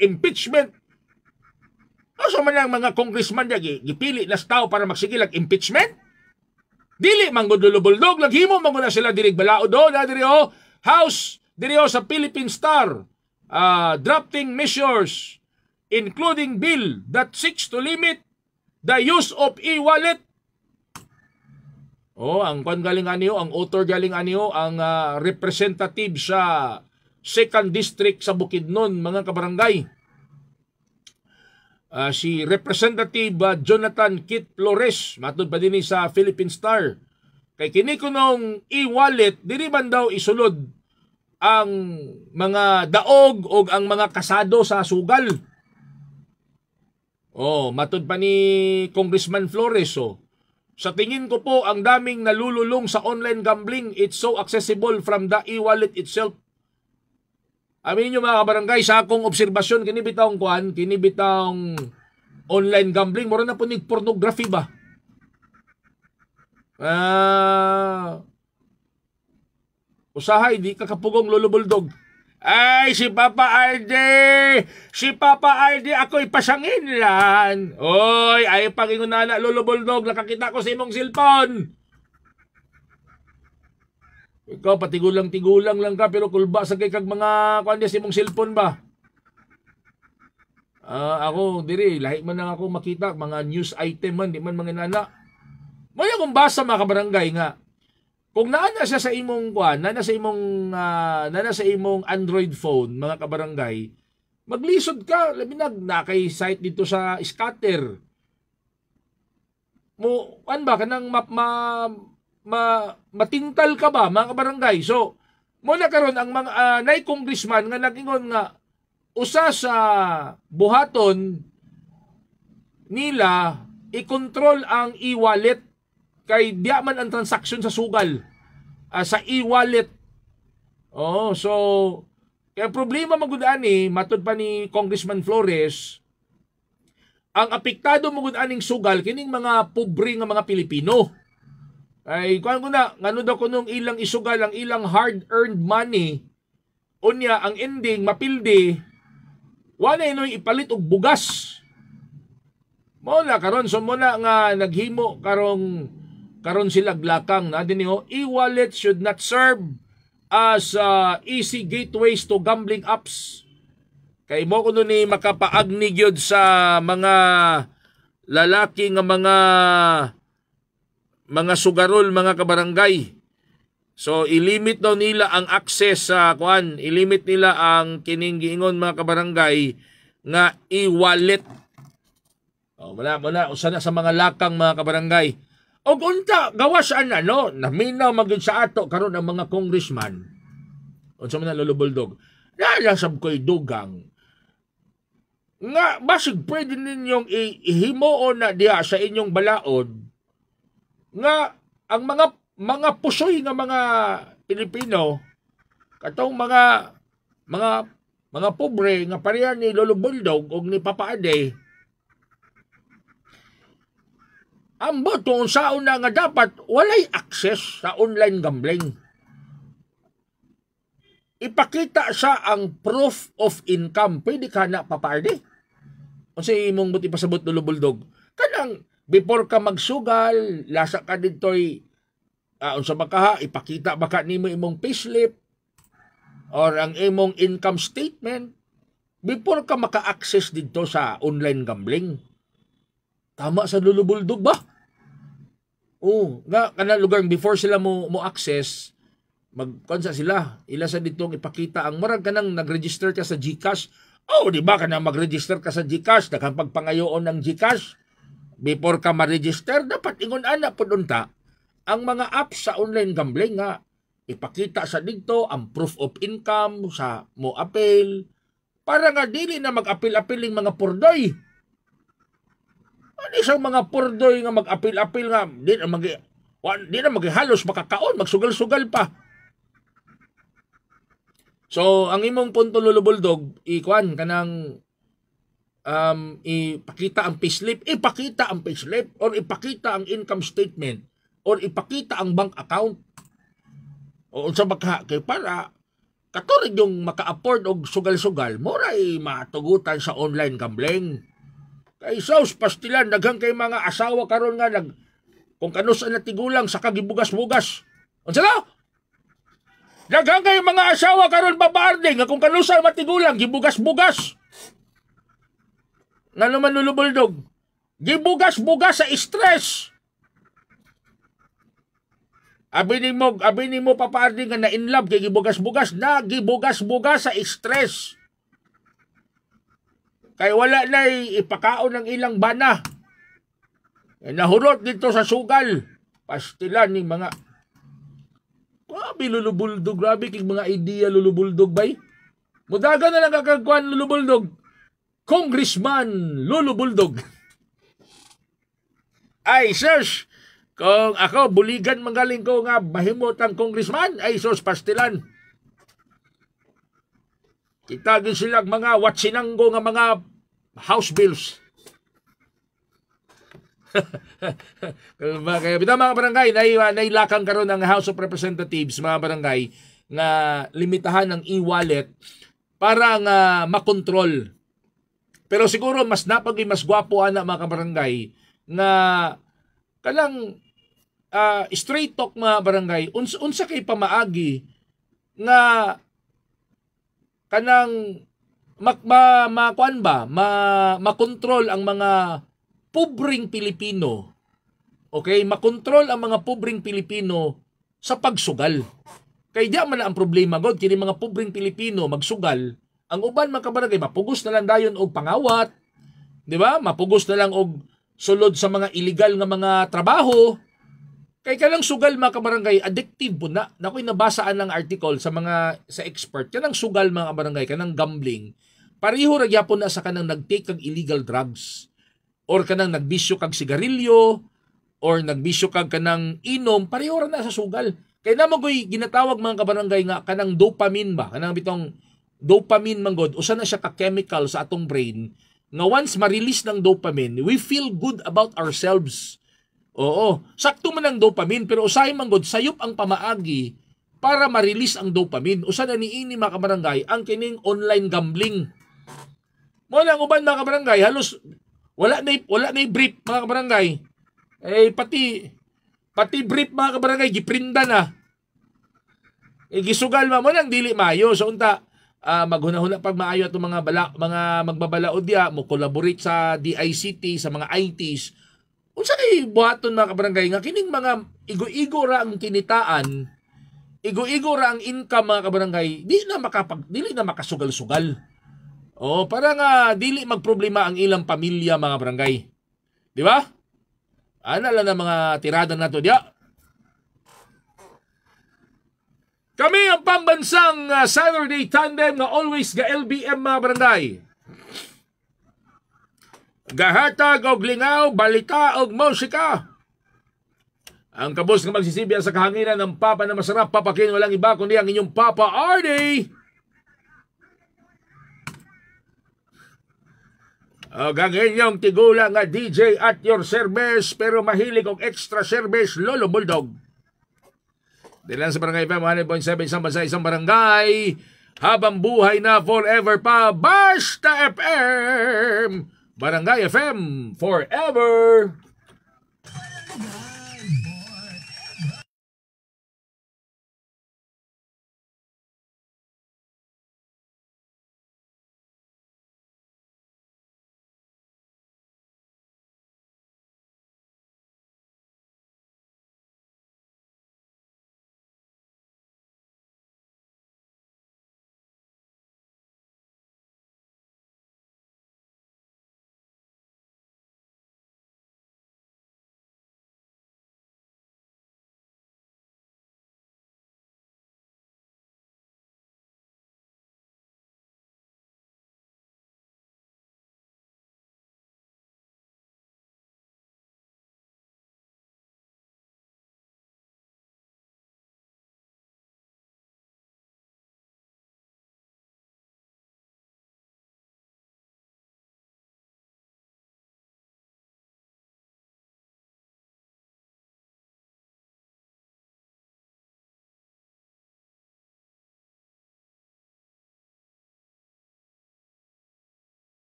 Asa man ang mga congressman niya gipili na tao para magsige lang impeachment? Dili man gud lulubuldog, laghimo man na sila dirig balaod na diri House diri sa Philippine Star, drafting measures including bill that seeks to limit the use of e-wallet. Ang galing aniyo, ang author galing aniyo, ang representative sa 2nd District sa Bukidnon, mga kabarangay. Si Representative Jonathan Kit Flores, matud pa din sa Philippine Star. Kay kini kunong e-wallet, dili man daw isulod ang mga daog o ang mga kasado sa sugal. Matud pa ni Congressman Flores. Sa tingin ko po, ang daming nalululong sa online gambling. It's so accessible from the e-wallet itself. Amin nyo mga kabarangay, sa akong obserbasyon, kinibitang kuan, kinibitang online gambling, mura na po ni pornography ba? Usahay, di kakapugong lulubuldog. Ay, si Papa Alde! Si Papa Alde, ako'y pasangin lang. Oy, ay pangingon na lulubuldog, nakakita ko sa imong cellphone. Ikaw, patigulang-tigulang lang ka, pero kulba sa kay kag mga kuan sa imong cellphone ba? Ako, diri, lahi man lang ako makita, mga news item man, di man mga nana. Maya kung basa mga kabarangay nga, kung naana siya sa imong kuan, naana sa imong Android phone, mga kabarangay, maglisod ka, labi na kay site dito sa scatter. Mo, an ba kanang matintal ka ba, mga kabarangay? So, muna karon ang mga nay congressman nga nagingon nga usa sa buhaton nila i-control ang e-wallet kay diya man ang transaksyon sa sugal sa e-wallet. Oh, so kaya problema magudaan matud pa ni Congressman Flores, ang apektado magudaan ning sugal kining mga pobre nga mga Pilipino. Ay kuan ko na ngano daw kunong ilang isugal ang ilang hard-earned money, unya ang ending mapildi wala inoy ipalit og bugas. Mo na karon so mo na nga naghimo karon sila glakang na dinhi e-wallet should not serve as easy gateways to gambling apps. Kay mo kuno ni makapaagni gyud sa mga lalaki nga mga sugarol, mga kabarangay. So ilimit daw nila ang access sa ilimit nila ang kining giingon mga kabarangay nga e-wallet. Muna usa na sa mga lakang mga kabarangay. O unta gawas naminaw magud sa ato karon ang mga congressman. Unsa man lulubuldog. Nalasab ko'y dugang nga basig pwede ninyong ihimuon na diha sa inyong balaod nga ang mga pusoy nga mga Pilipino katong mga pobre nga pareha ni Lolo Buldog o ni Papa Ade ang boto sa una nga dapat walay access sa online gambling. Ipakita sa ang proof of income. Pwede ka na Papa Ade. Unsa imong buti pasabot Lolo Buldog? Kanang before ka magsugal, lasa ka ditoy unsa baka ipakita baka nimo imong payslip or ang imong income statement before ka maka-access dito sa online gambling. Tama sa Lolo Buldog ba? Nga kana lugar before sila mo access magkonsa sila ila sa ditong ipakita ang marag kanang nag-register ka sa GCash. Di ba kana mag-register ka sa GCash daghang pagpangayoon ng GCash before ka ma-register dapat ingon ana pud unta ang mga apps sa online gambling nga ipakita sa dito ang proof of income sa mo appeal para nga dili na mag-apil-apil ng mga pordoy. Ano isang mga pordoy nga mag-apil-apil nga di na maghalos makakaon magsugal-sugal pa. So ang imong punto Lolo Buldog ikuan kanang ipakita ang payslip, or ipakita ang income statement or ipakita ang bank account. O unsa baka kay para katurig yung maka-afford og sugal-sugal, moray matugutan sa online gambling. Kay saus pastilan daghang kay mga asawa karon nga kung kanusa na tigulang sa kagibugas-bugas. Unsa na? Daghang kay mga asawa karon babaarde nga kung kanusa matigulang gibugas-bugas. Nga naman Lolo Buldog, gibugas-bugas sa stress. Abi ni mo papaardi nga na in love kay gibugas-bugas na gibugas-bugas sa stress. Kay wala na ipakaon ng ilang bana. Nahurot dito sa sugal. Pastilan ni mga grabe Lolo Buldog, grabe kay mga idea Lolo Buldog bay. Mudaga na lang kakagkuan Lolo Buldog. Congressman Lolo Buldog. Ay, sus, kung ako buligan magaling ko nga mahimot ang congressman, ay sus pastilan. Kita gid sila mga watsinanggo nga mga house bills. Kaya bitaw mga barangay, nailakang karon ang House of Representatives mga barangay nga limitahan ng e-wallet para nga makontrol. Pero siguro mas napagi mas gwapo ana mga barangay nga kanang straight talk mga barangay unsa kay pamaagi nga kanang makontrol ang mga pobreng Pilipino. Okay, makontrol ang mga pobreng Pilipino sa pagsugal. Kay diya man ang problema god kini mga pobreng Pilipino magsugal, ang uban mga kabarangay mapugos na lang dayon og pangawat, di ba? Mapugos na lang og sulod sa mga illegal nga mga trabaho. Kay kanang sugal mga kabarangay addictive po na. Nakoy nabasaan ng article sa expert. Kanang sugal mga kabarangay, kanang gambling. Pareho ra gyapon na sa kanang nagtake kag illegal drugs or kanang nagbisyo kag sigarilyo or nagbisyo kag kanang inom, pareho ra na sa sugal. Kay namo koy ginatawag mga kabarangay nga kanang dopamine ba? Kanang bitong dopamine manggod usa na siya ka chemical sa atong brain nga once ma-release ng dopamine, we feel good about ourselves. Oo, sakto man ang dopamine pero usahay manggod sayop ang pamaagi para ma-release ang dopamine. Usa na niini mga kabarangay ang kining online gambling. Mo lang uban mga kabarangay halos wala na brief mga kabarangay. Pati brief mga kabarangay giprinda na. Gisugal mo nang dili maayo so unta maghuna-huna pag maayo atong mga magbabalaod dia mo collaborate sa DICT sa mga ITs. Unsa kay buhaton mga kabarangay nga kining mga igo-igo ra ang kinitaan, igo-igo ra ang income mga kabarangay, dili na makasugal-sugal. Para nga dili magproblema ang ilang pamilya mga barangay. Di ba? Ana lang na mga tirada nato diya. Kami ang pambansang Saturday Tandem nga always ga LBM mga barangay. Gahatag og lingaw, balita og musika. Ang kabos nga magsisibya sa kahanginan ng Papa na masarap papakin walang iba kundi ang inyong Papa Ardy. Ang inyong tigula nga DJ at your service pero mahilig og extra service Lolo Bulldog. Dilan sa Barangay FM 100.7 isang bansa isang barangay. Habang buhay na forever pa Basta FM. Barangay FM forever.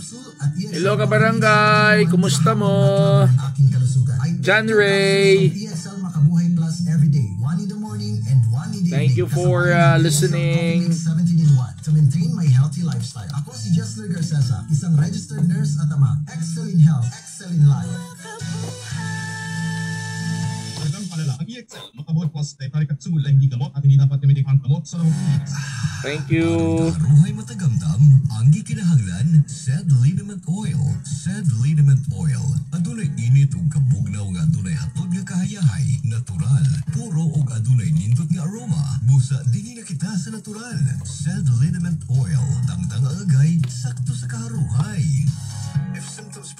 Capsule at EXL Hello ka barangay, kumusta mo? aking kalusugan. Ay, John 2 Ray. capsules of EXL Makabuhay Plus everyday. 1 in the morning and 1 in the Thank evening. you for, Kasama ang EXL listening. Coffee Mix 17 in 1 to maintain my healthy lifestyle. Ako si Jessler Garcesa, isang registered nurse at ama. Excel in health, excel in life. Talagang palala ang EXL Makabuhay Plus Dietary Capsule ay hindi gamot at hindi dapat gamitin ang gamot sa lamang. Thank you. Ruhay matagamdam, ang gikinahanglan, Sed Liniment Oil. Sed Liniment Oil. Adunay init ug kabugnaw nga adunay hatod nga kahayahay, natural, puro ug adunay nindot nga aroma. Busa dinhi na kita sa natural. Sed Liniment Oil. Tangtang agay, sakto sa kaharuhay. If symptoms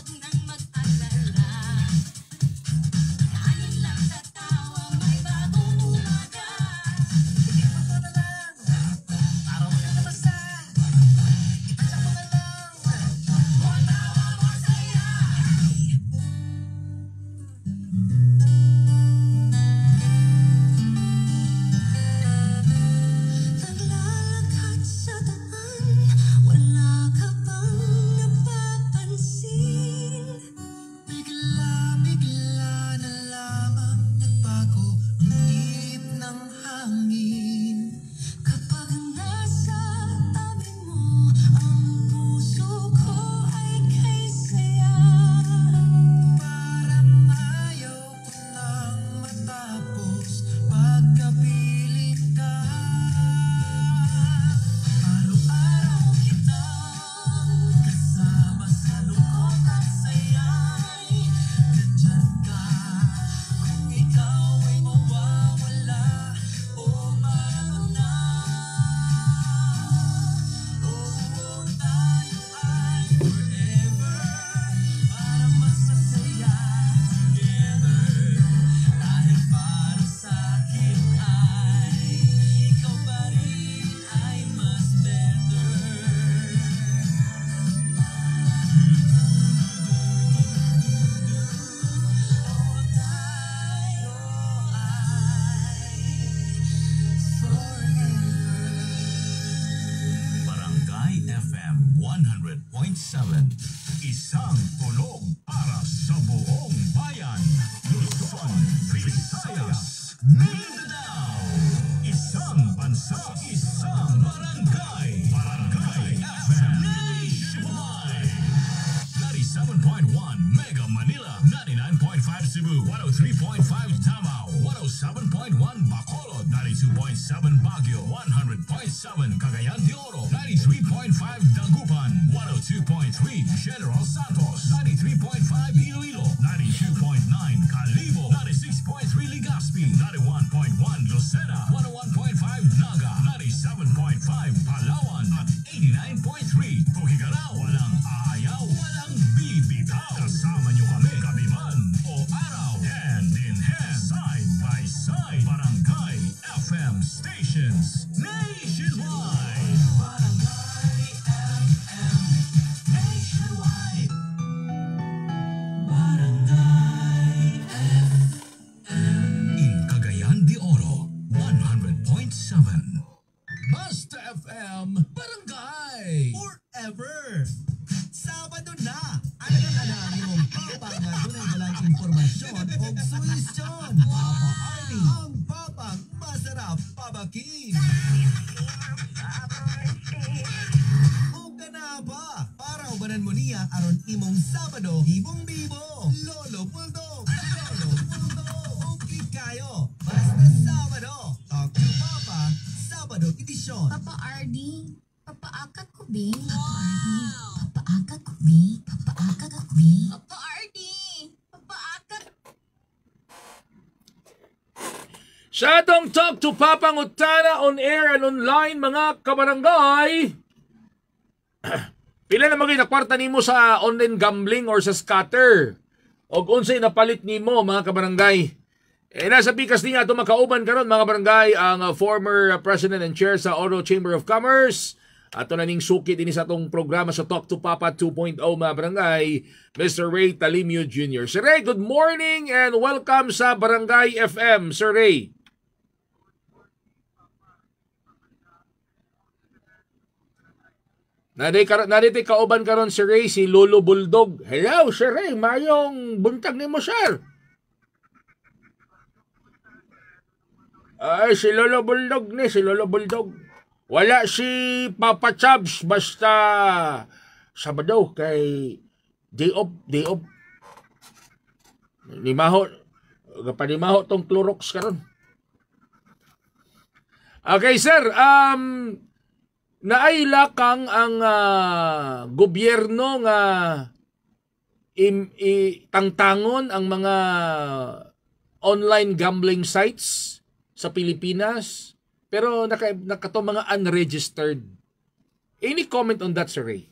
nang mag-alala. Kain lang sa tawa, may bagong umaga. Bigyan mo ko na lang, para wag kang nabasa. Itsak mo na lang, more tawa, more saya. Naglalakad sa daan, wala ka bang napapansin? Bigla na lamang nagbago ang ihip ng hangin. Kapag nasa tabi mo, ang puso ko ay kay saya. Parang ayaw ko nang matapos pagkapilit ka. Araw-araw kitang kasama sa lungkot at saya'y nandyan ka. Kung ikaw ay mawawala o paano na? Oo, tayo ay forever para masasaya together. Dahil para sa'kin ay ikaw pa rin ay mas better. O tayo ay forever. Barangay FM 100.7. Isang tulog para sa buong bayan. Luzon, Visayas, Mindanao. Isang bansa, isang barangay. Barangay FM Nationwide. 97.1 Mega Manila, 99.5 Cebu, 103.5 Davao, 107.1 Bacolod, 92.7 Baguio, 100.7 Cagayan de Oro, 93.5 Dagupan, 102.3 General Santos, 93.5 Iloilo, 92.9 Calibo, 96.3 Legazpi, 91.1 Lucena, 101.5 Naga, 97.5 Palawan, at 89.3 Tugigarao. Walang aayaw, walang bibitaw. Kasama nyo kami, gabi man o araw. Hand in hand, side by side. Barangay FM stations nationwide. Barangay FM nationwide. Barangay FM in Cagayan de Oro, 100.7. Basta FM Barangay Forever. Sabado na. Alam mong papang nga doon ang dalang impormasyon o suwisyon. Papa Arnie ang papang masarap pabakin. O na ba? Para ubanan mo niya aron imong Sabado, ibong-bibo. Lolo Bulldog, Lolo Bulldog. Okay kayo, basta Sabado. Talk to Papa, Sabado edisyon. Papa RD, papaakat ko, be. Papaakat ko, be. Papaakat ako, be. Papa RD, papaakat. Sa atong Talk to Papa Ngutana on air and online, mga kabarangay. Pila na maging nakwarta nimo sa online gambling or sa scatter? O unsay napalit nimo, mga kabarangay? Nasa pikas niya ito makauban karon, mga barangay, ang former president and chair sa Oro Chamber of Commerce. Ato na ning suki din sa atong programa sa Talk to Papa 2.0, mga barangay, Mr. Ray Talimio Jr. Sir Ray, good morning and welcome sa Barangay FM, Sir Ray. Naditi kauban karon si Ray, si Lolo Bulldog. Hello, Sir Ray, mayong buntag nimo, sir. Ay, si Lolo Bulldog ni, si Lolo Bulldog. Wala si Papa Chabs, basta Sabado kay day off. Panimaho tong Clorox karon. Okay, sir, nailakang ang gobyerno nga tangtangon ang mga online gambling sites sa Pilipinas, pero nakato mga unregistered. Any comment on that, Sir Ray?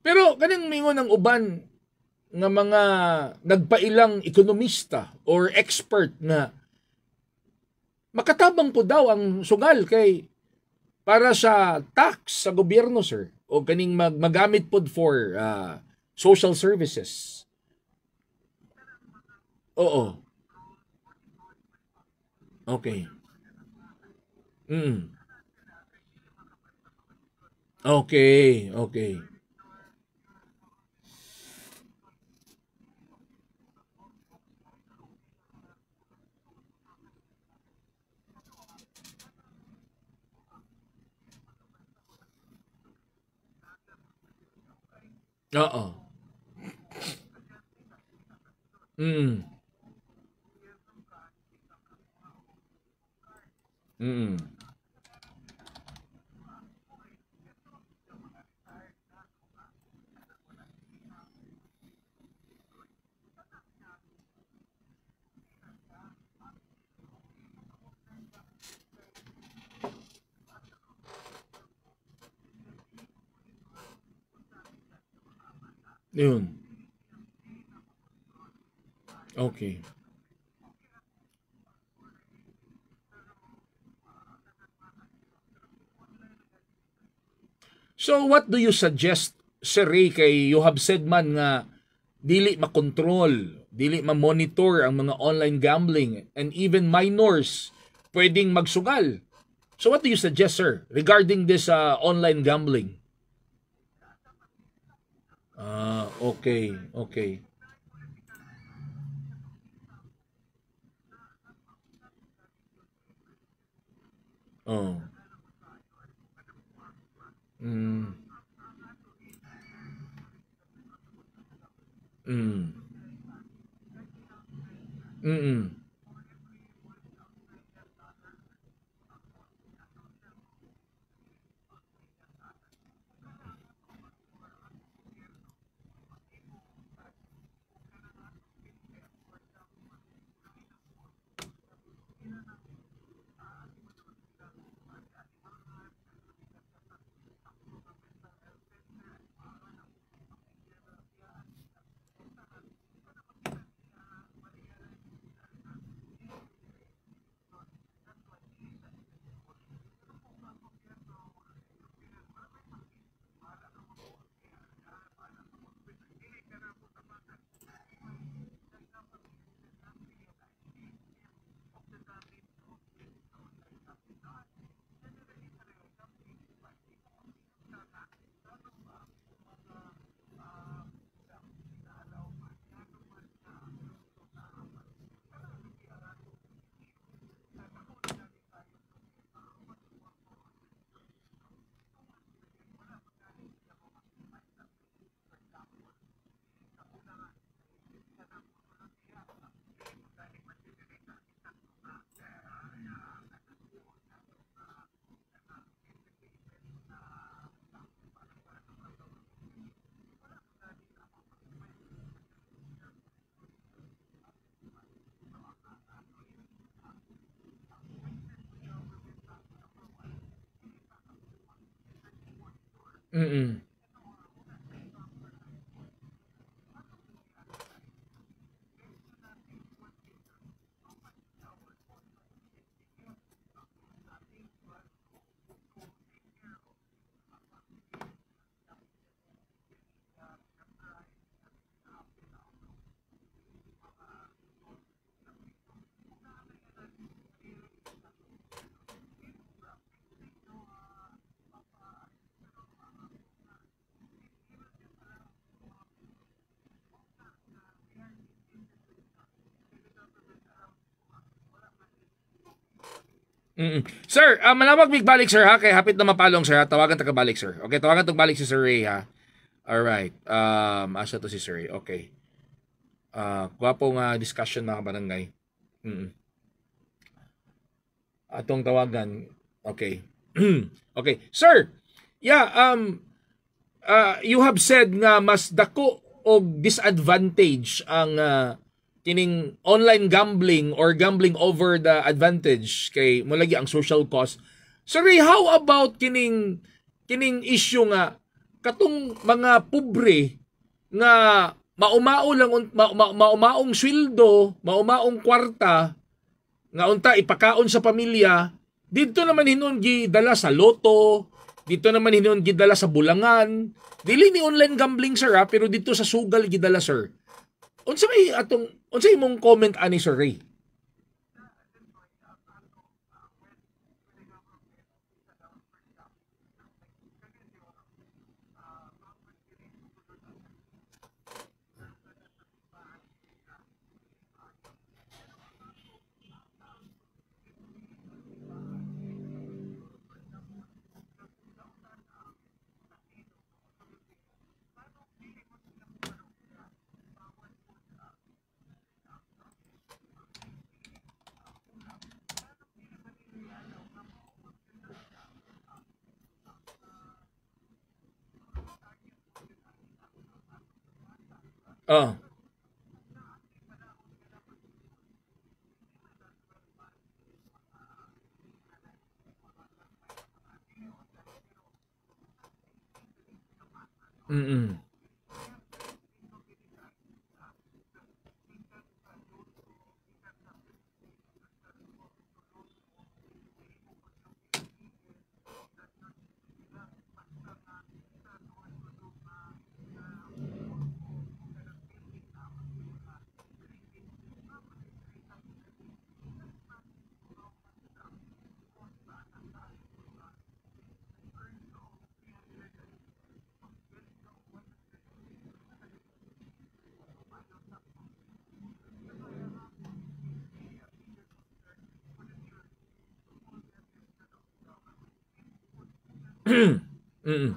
Pero kaning mingon ng uban nga mga nagpailang ekonomista or expert na makatabang po daw ang sugal kay para sa tax sa gobyerno, sir, o kaning magamit pod for social services. Oo. Okay. Okay, okay. Oo. Mm. Mm. Yun. Okay. So what do you suggest, Sir Ray, kay you have said man nga dili makontrol, dili ma-monitor ang mga online gambling and even minors pwedeng magsugal. So what do you suggest, sir, regarding this online gambling? Okay, okay. Oh. Mm. Mm. Mm. Mm. Mm. Sir, malamang balik sir ha, kay hapit na mapalong sir ha. Tawagan ta kabalik sir. Okay, tawagan tong balik si Sir Ray ha. All right. Asa to si Sir Ray. Okay. Gwapo nga discussion mga barangay. Mm. Atong tawagan. Okay. Okay. Sir, yeah, you have said nga mas dako og disadvantage ang kining online gambling or gambling over the advantage kay mulagi ang social cost. Sorry, how about kining issue nga katong mga pobre nga maumao lang maumaong sweldo, maumaong kwarta nga unta ipakaon sa pamilya, dito naman hinon gidala sa loto, dito naman hinon gidala sa bulangan. Dili ni online gambling sir ha, pero dito sa sugal gidala sir. Unsa imong comment ani Sir Ray? Oh. Mm. Mm. Mm.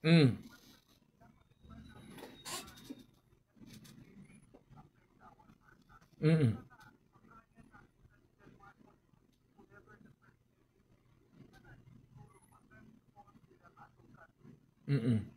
Mm. Mm.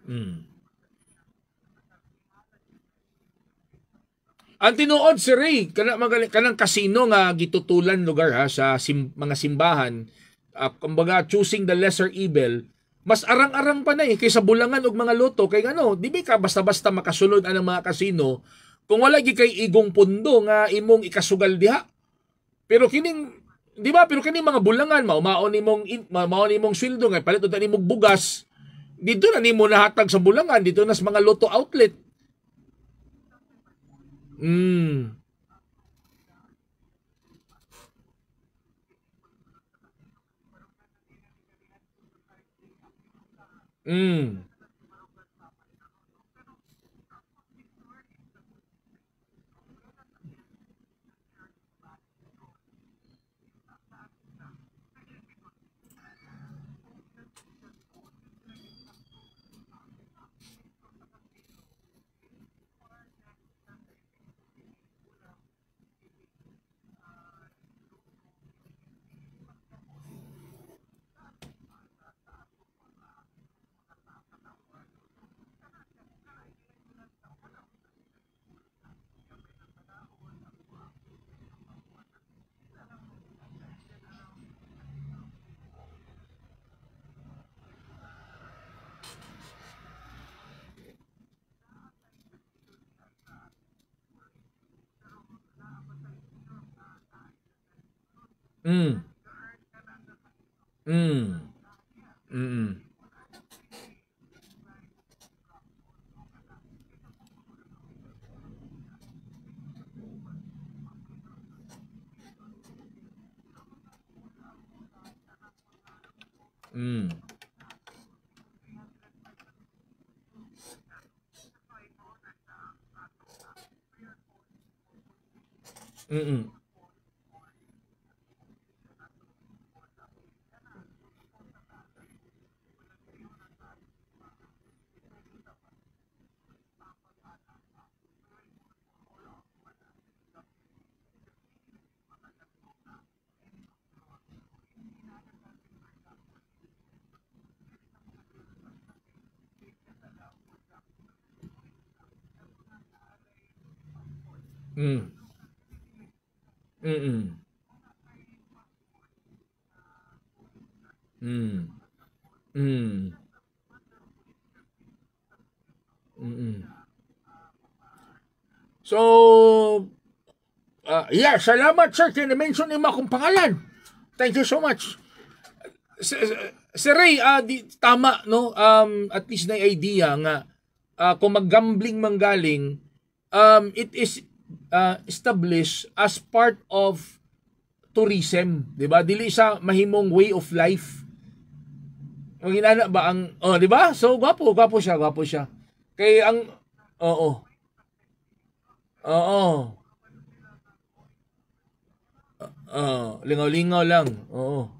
Mm. Ang tinuod si Ray, kanang casino nga gitutulan lugar ha sa mga simbahan, kumbaga choosing the lesser evil, mas arang-arang pa na kaysa bulangan og mga loto kay ngano, di ba ka basta-basta makasulod anang mga casino kung wala gi kay igong pundo nga imong ikasugal diha. Pero kining di ba pero kining mga bulangan maumaon nimong sweldo nga palit og nimong bugas, dito na nimo nahatag sa bulangan, dito na sa mga loto outlet. Mm. Mm. Mm. Mm. Mm. Mm. Mm. Mm. Mm. Mm. Mm. Mm. So, yeah, salamat sir kini-mention nimo akong pangalan. Thank you so much. Si Ray, tama no, at least na idea nga kung mag-gambling manggaling, it is established as part of tourism, 'di ba? Dili siya mahimong way of life. Ang inana ba ang 'di ba? So gwapo siya. Kay ang oo. Oo. Lingaw-lingaw lang. Oo.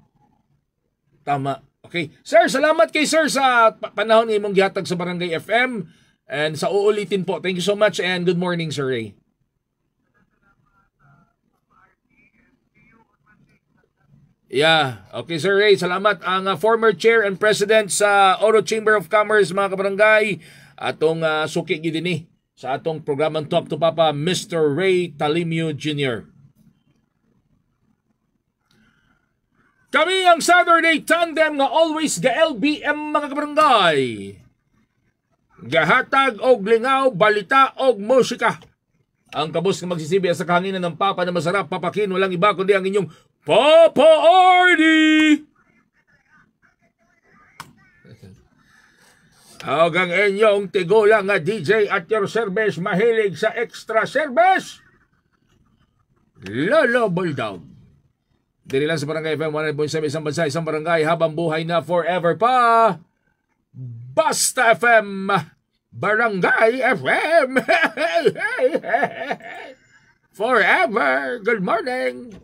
Tama. Okay. Sir, salamat kay sir sa panahon ng imong gihatag sa Barangay FM. And sa uulitin po. Thank you so much and good morning, Sir Ray. Yeah. Okay, Sir Ray. Salamat. Ang former chair and president sa Oro Chamber of Commerce, mga kabarangay, atong suki gidini sa atong programang Talk to Papa, Mr. Ray Talimio Jr. Kami ang Saturday Tandem nga always ga-LBM, mga kabarangay. Gahatag og lingaw, balita og musika. Ang kabus nga magsisibi sa kahanginan ng Papa na masarap papakin, walang iba kundi ang inyong Papa Arnie! Hanggang inyong tigulang nga DJ at your service mahilig sa extra service. Lolo Bulldog. Dili lang sa Barangay FM 100.7, isang bansa, isang barangay, habang buhay na forever pa. Basta FM. Barangay FM. Forever. Good morning.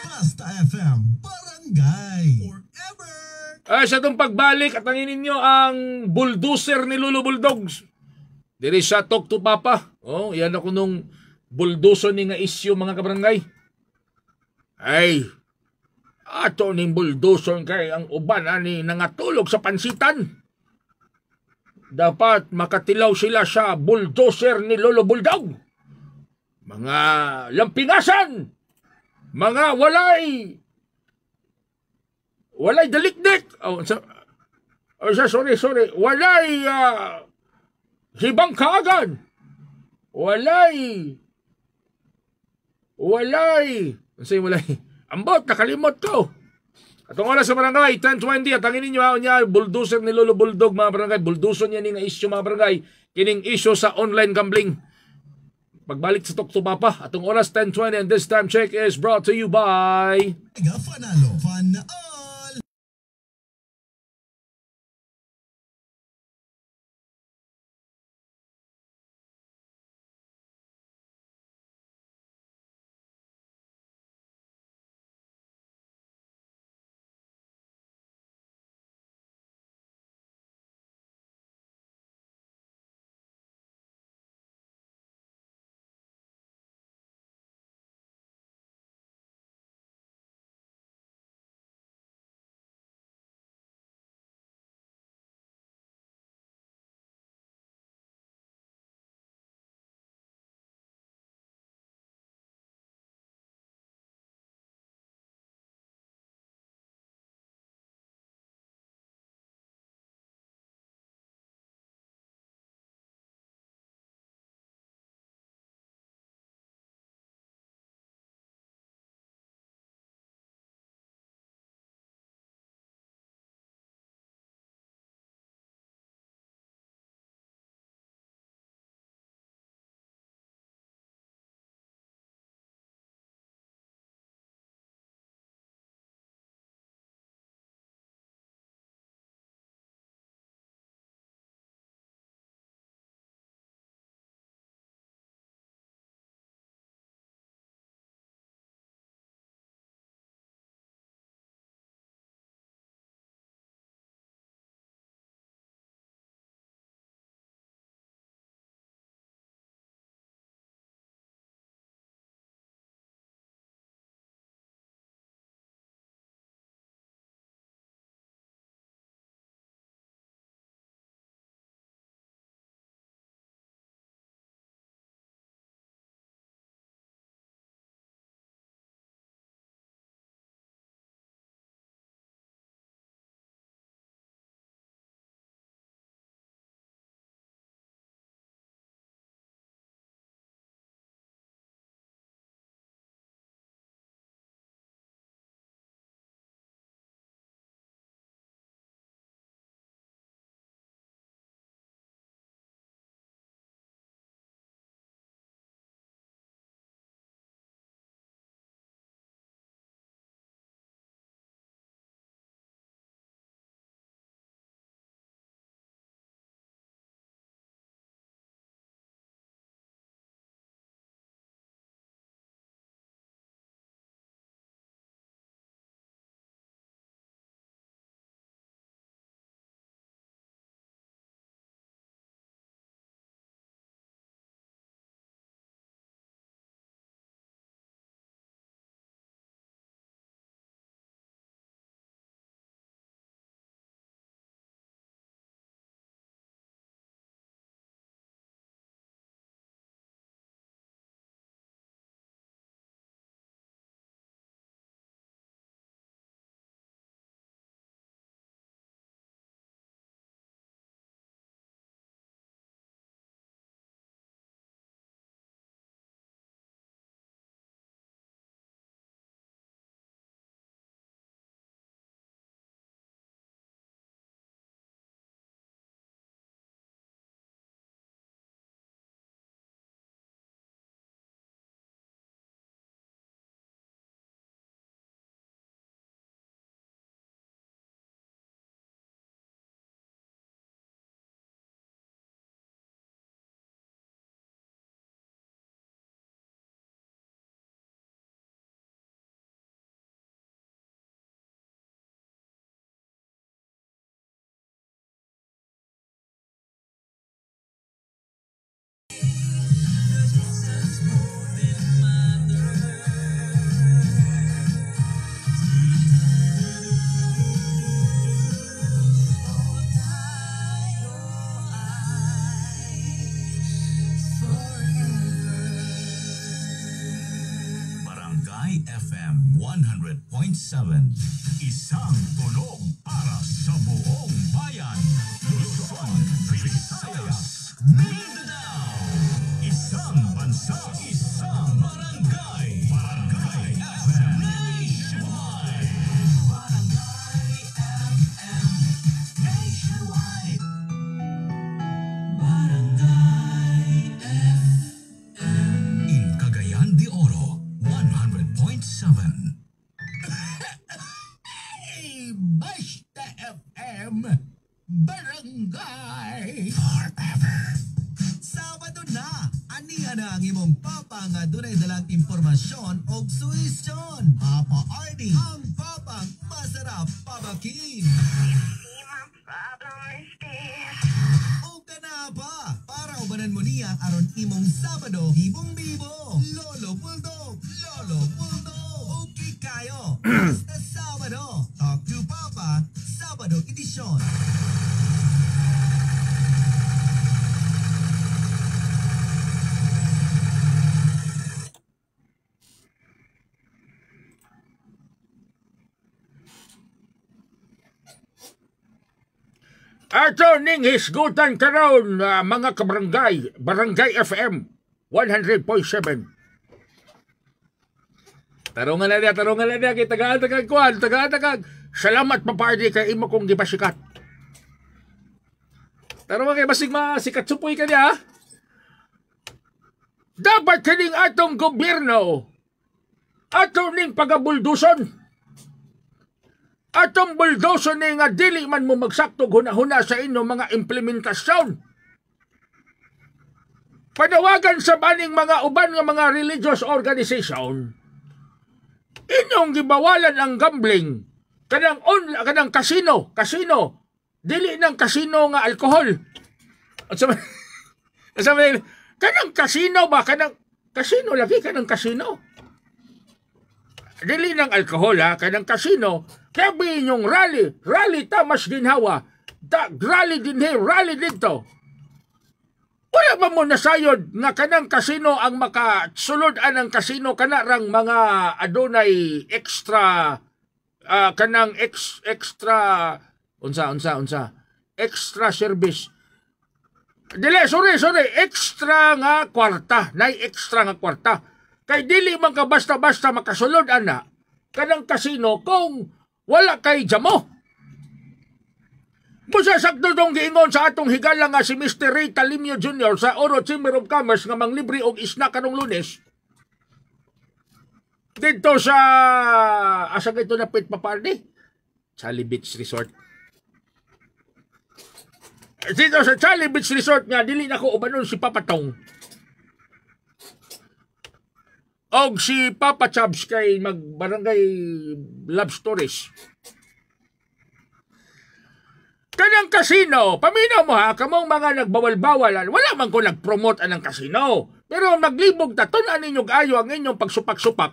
Basta FM, barangay barangay. Forever! Sa itong pagbalik, atangin ninyo ang bulldozer ni Lolo Bulldogs. Diri sa Talk to Papa. Yan ako nung bulldozer ni nga isyu mga kabarangay. Ay, ato ning bulldozer kay ang uban ani nangatulog sa pansitan. Dapat makatilaw sila sa bulldozer ni Lolo Bulldog. Mga lampingasan! Mga walay dalikdik! Sorry. Walay hibang kaagad! Walay! Say walay. Ambot, nakalimot ko. Atong oras sa barangay, 10:20, at tanginin nyo niya, bulldozer ni Lolo Bulldog, mga barangay, bulldozer niya nga issue, mga barangay, kining issue sa online gambling. Pagbalik sa Talk to Papa, atong oras 10:20, and this time check is brought to you by... Fanalo, fan FM 100.7. Isang tunog para sa buong bayan. Luzon, Visayas, Mindanao. Isang bansa, isang barangay. Barangay FM Nationwide. Barangay FM Nationwide. Barangay FM. In Cagayan de Oro, 100.7. Hey, Basta FM, Barangay Forever. Sabado na, aniya na ang imong papa nga dunay dalang impormasyon o suhisyon. Papa Ardy, ang papang masarap pabakin. O ka na ba? Para ubanan mo niya aron imong Sabado, hibong-bibo. Lolo Bulldog, Lolo Bulldog. Okay kayo. Basta Sabado. Talk to Papa, Sabado edisyon. Ato ning hisgutan karon mga kabarangay, Barangay FM 100.7. Tarungan na niya, kay taga-tagag kuhan, taga-tagag. Salamat papardi kay imo kong gipasikat. Tarungan kay basig masikat supoy ka niya, ha? Dapat kining atong gobyerno, atong ning pagabulduson, atong bulldozer ni nga dili man mo magsaktog huna-huna sa inyo mga implementasyon. Panawagan sa baning mga uban nga mga religious organization, inyong gibawalan ang gambling, kanang casino, dili ng casino nga alcohol. Kanang casino ba? Kanang casino lagi, kanang casino. Dili ng alcohol, ha? Kanang casino. Kabi inyong rally tamas ginhawa, rally din rally dito. Wala ba mo nasayod nga kanang kasino ang makasulod ang kasino kanarang mga adunay extra kanang extra extra service. Dili, sorry, extra nga kwarta, extra nga kwarta. Kay dili man ka basta-basta makasulod ana kanang kasino kung wala kay jamo. Musasakto dong giingon sa atong higala nga si Mr. Ray Talimio Jr. sa Oro Chamber of Commerce nga manglibre og isna karong Lunes. Dito sa asa gito na pit papardi? Charlie Beach Resort. Dito sa Charlie Beach Resort nga dili na ko ubanon si Papa Tong. Og si Papa Chabs kay magbarangay love stories. Kanang kasino, paminaw mo ha, kamong mga nagbawal-bawalan, wala man ko nag-promote anang kasino. Pero maglibog tatunan ninyong ayo ang inyong pagsupak-supak.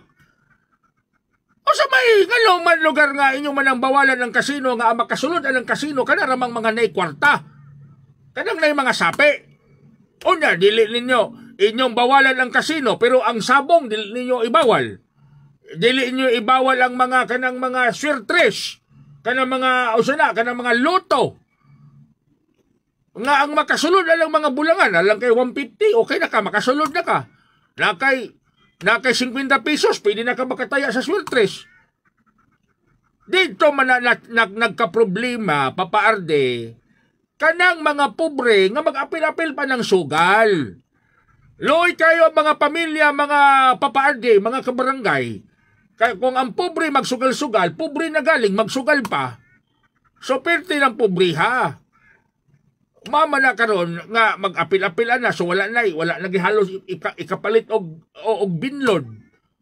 O sa may ngalong man lugar nga inyong manang bawalan ng kasino nga makasulod anang kasino, kanaramang mga naikwarta. Kanang na mga sapi. Unya, dili ninyo. Inyong bawalan ang kasino pero ang sabong dili ninyo ibawal. Dili ninyo ibawal ang mga kanang mga swirtres, kanang mga kanang mga loto. Nga ang makasulod lang mga bulangan, alang kay 150 okay na ka, makasulod na ka. Nakay 50 pesos pwede na ka makataya sa swirtres. Dito man nagka-problema papaarde kanang mga pobre nga mag-apil-apil pa ng sugal. Loy kayo mga pamilya, mga papaarde, mga kabarangay. Kaya kung ang pobre magsugal-sugal, pobre na galing magsugal pa. So perte ng pobriha. Mama na karon nga mag-apil-apilan na, so wala na gihalos ikapalit og binlod.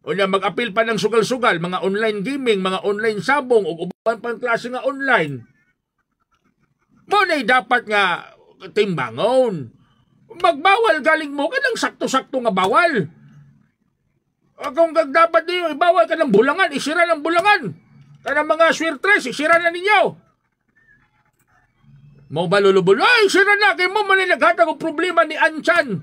O na mag-apil pa ng sugal-sugal, mga online gaming, mga online sabong, o uban pang klase nga online. Muna'y dapat nga timbangon. Magbawal galing mo ka ng sakto-sakto nga bawal. Kung dapat niyo ibawal ka ng bulangan, isira ng bulangan. Kanang mga swirtres, isira na ninyo. Mo ba lulubol? Ay, isira na. Kaya mo man naghatag ang problema ni Anchan.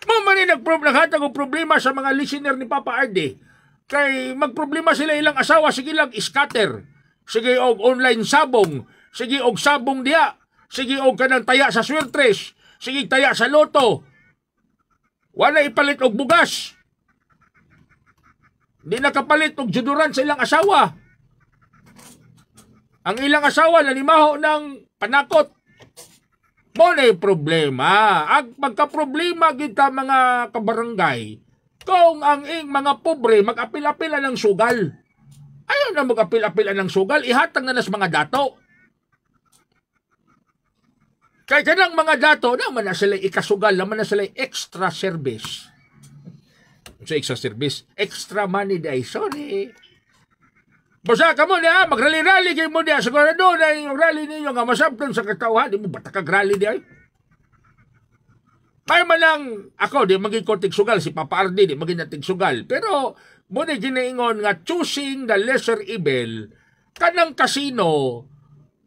Mo man naghatag og problema sa mga listener ni Papa RD. Kay magproblema sila ilang asawa, sige lang scatter. Sige og online sabong, sige og sabong diha, sige og kanang taya sa sweltres, sige taya sa loto. Wala ipalit og bugas. Di nakapalit og juduran sa ilang asawa. Ang ilang asawa nanimaho ng panakot. Mo na yung problema. Ang pagka-problema kita mga kabarangay, kung ang mga pobre mag-apil-apila ng sugal. Ayaw na mag-apil-apila ng sugal, ihatag na nas mga dato. Kaya kanang mga dato, naman na sila ikasugal, naman na sila extra service. So, extra service, extra money day, sorry. Basta ka mo niya, mag-rally-rally kayo mo niya, sigurado na yung rally ninyo nga masabton sa katauhan, di mo ba't kag-rally niya? Kaya man lang, ako, di maging ko tigsugal, si Papa Ardi, di maging natigsugal. Pero, muna ginaingon nga, choosing the lesser evil, kanang kasino,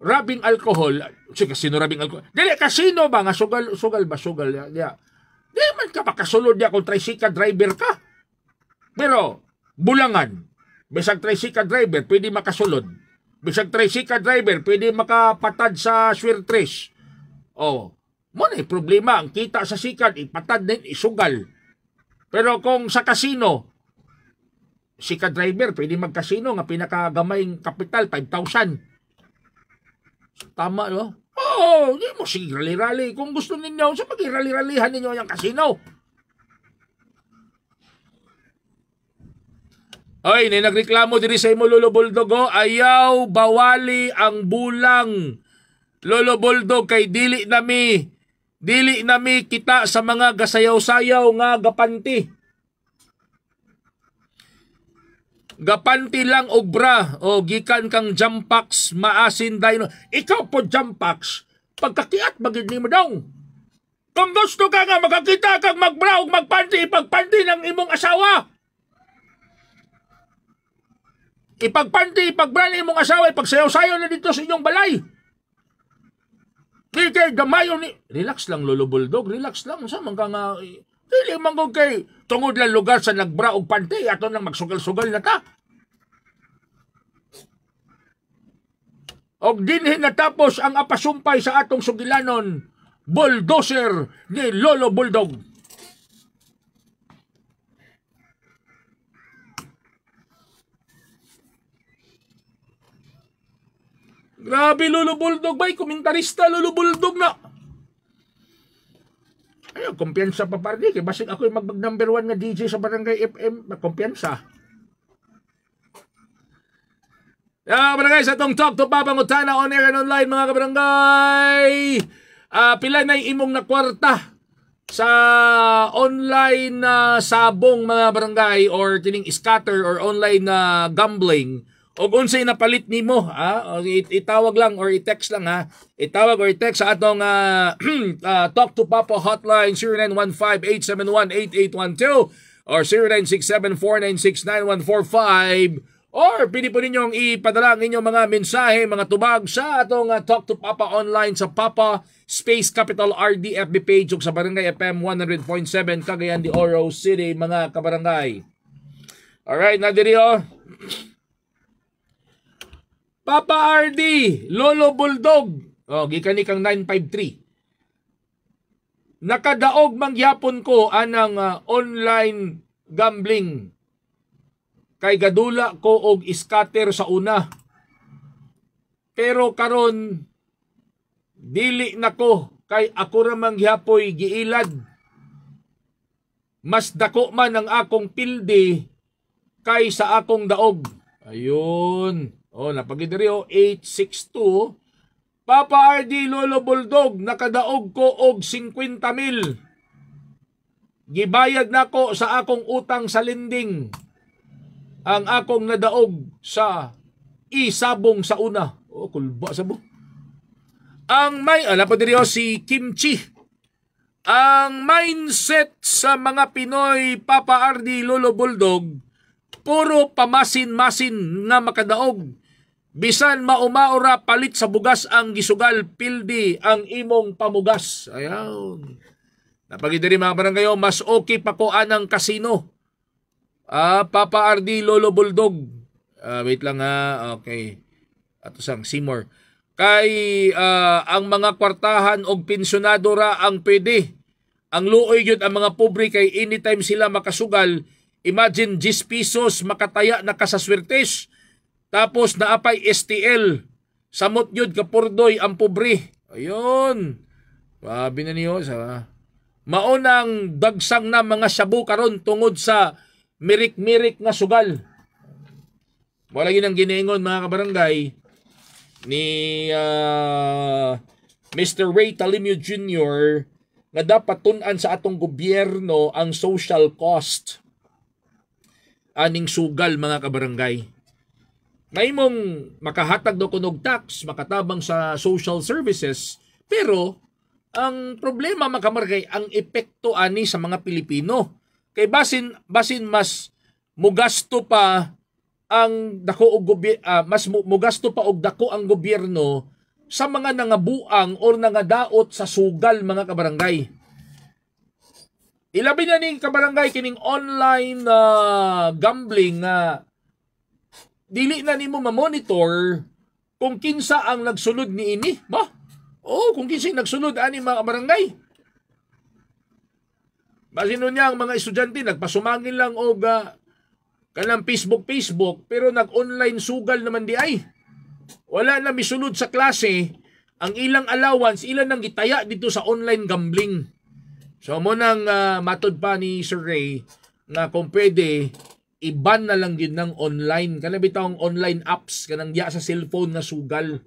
rubbing alcohol, si kasino rubbing alcohol, dili, kasino ba nga, sugal ba, sugal, di man ka makasulod niya kung tricycle driver ka. Pero, bulangan, bisag tricycle driver, pwede makasulod. Bisag tricycle driver, pwede makapatad sa swirtres. Oh, mo na problema, ang kita sa sikat, ipatad din, isugal. Pero kung sa kasino, sikat driver, pwede magkasino, nga pinakagamay kapital, 5,000. Tama, no? Oo, hindi mo sige rally-rally. Kung gusto ninyo, sa mag-rally-rallyhan ninyo yung kasino. Oy, nagreklamo diri sa imo Lolo Buldog, oh. Ayaw bawali ang bulang. Lolo Buldog, kay dili nami kita sa mga gasayaw-sayaw nga gapanti. Gapanti lang og bra o gikan kang Jampax maasin dayno. Ikaw po Jampax, pagkakiat bagid nimo daw. Kung gusto ka nga makakita kang magbra og magpanti, ipagpanti ng imong asawa. Ipagpanti, ipagbra ng imong asawa, ipagsayaw-sayaw na dito sa inyong balay. Di kay gamayo ni... Relax lang, Lolo Buldog. Relax lang. Sa man ka nga... Dili manggog kay tungod lang lugar sa nagbra og panty. Ato nang magsugal-sugal na ta. Og dinhin natapos ang apasumpay sa atong sugilanon. Bulldozer ni Lolo Buldog. Grabe, Lolo Buldog, bay. Komentarista, Lolo Buldog na. Ay, kumpiyansa pa pardi. Kaya basig ako yung number 1 nga DJ sa Barangay FM. Kumpiyansa. Barangay, sa itong Talk to Papa Ngutana on air and online, mga kabarangay. Pila na yung imong na kwarta sa online na sabong, mga barangay, or tining scatter or online na gambling. O unsay napalit nimo, itawag lang or i-text lang, ha. Itawag or i-text sa atong Talk to Papa hotline 0915-871-8812 or 0967-496-9145 or pwede po ninyong ipadala ang inyong mga mensahe, mga tubag sa atong Talk to Papa online sa Papa Space Capital RD FB page ug sa Barangay FM 100.7 Cagayan de Oro City, mga kabarangay. Alright, na diri Papa RD, Lolo Buldog, gikan ni kang 953. Nakadaog mangyapon ko anang online gambling. Kay gadula ko og scatter sa una. Pero karon dili nako kay ako ra mangyapoy giilad. Mas dako man ang akong pildi kay sa akong daog. Ayun. Napagidiri 862. Papa RD, Lolo Buldog, nakadaog ko og 50,000. Gibayad nako sa akong utang sa lending. Ang akong nadaog sa isabong sa una. Kulba sabo. Ang may, napadiri si Kimchi. Ang mindset sa mga Pinoy, Papa RD, Lolo Buldog, puro pamasin-masin nga makadaog. Bisan maumaura palit sa bugas ang gisugal, pildi ang imong pamugas. Ayaw. Napagidiri mga barangay, mas okay pa ko anang kasino. Papa RD, Lolo Bulldog. Wait lang ha. Okay. Ato sang Seymour. Kay ang mga kwartahan og pensyonado ra ang pwede. Ang luoy yun ang mga pobre kay anytime sila makasugal. Imagine 10 pesos makataya na kasaswertes. Tapos naapay STL. Samot yun kapurdoy ang pobre. Ayun. Grabe na niyo sa maunang dagsang na mga shabu karon tungod sa mirik-mirik nga sugal. Wala yun ang giniingon mga kabarangay ni Mr. Ray Talimio Jr. nga dapat tun-an sa atong gobyerno ang social cost aning sugal mga kabarangay. May mong makahatag do kunog tax, makatabang sa social services, pero ang problema mga kabarangay, ang epekto ani sa mga Pilipino. Kay basin mas mugasto pa ang dako og mas mugasto pa og dako ang gobyerno sa mga nangabuang or nangadaot sa sugal mga kabarangay. Ilabi na ning kabarangay kining online gambling nga dili na nimo ma-monitor kung kinsa ang nagsulod ni ini. Kung kinsa nagsulod ani mga kabarangay. Basin niya ang mga estudyante nagpasumangin lang og kanang Facebook pero nag-online sugal naman di ay. Wala na misulod sa klase, ang ilang allowance ilan nang gitaya dito sa online gambling. So mo nang matod pa ni Sir Ray na kung pwede iban na lang yun ng online. Kana bitawng online apps kanang diya sa cellphone nga sugal.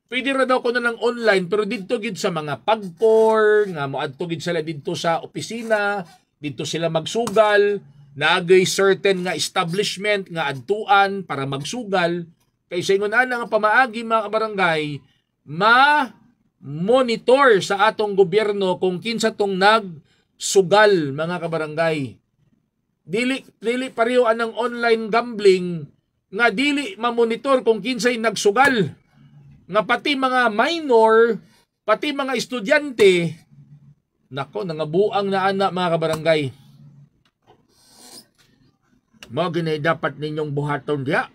Pwede ra daw ko na lang online pero dito gid sa mga pagpor nga moadto gid sila dito sa opisina, dito sila magsugal, naagay certain nga establishment nga adtuan para magsugal. Kay sa ingon ana nga pamaagi mga kabarangay, ma-monitor sa atong gobyerno kung kinsa tong nagsugal mga kabarangay. Dili pareho anang online gambling nga dili ma-monitor kung kinsay nagsugal. Nga pati mga minor, pati mga estudyante, nako nangabuang na ana mga kabarangay. Mo gini dapat ninyong buhaton diya.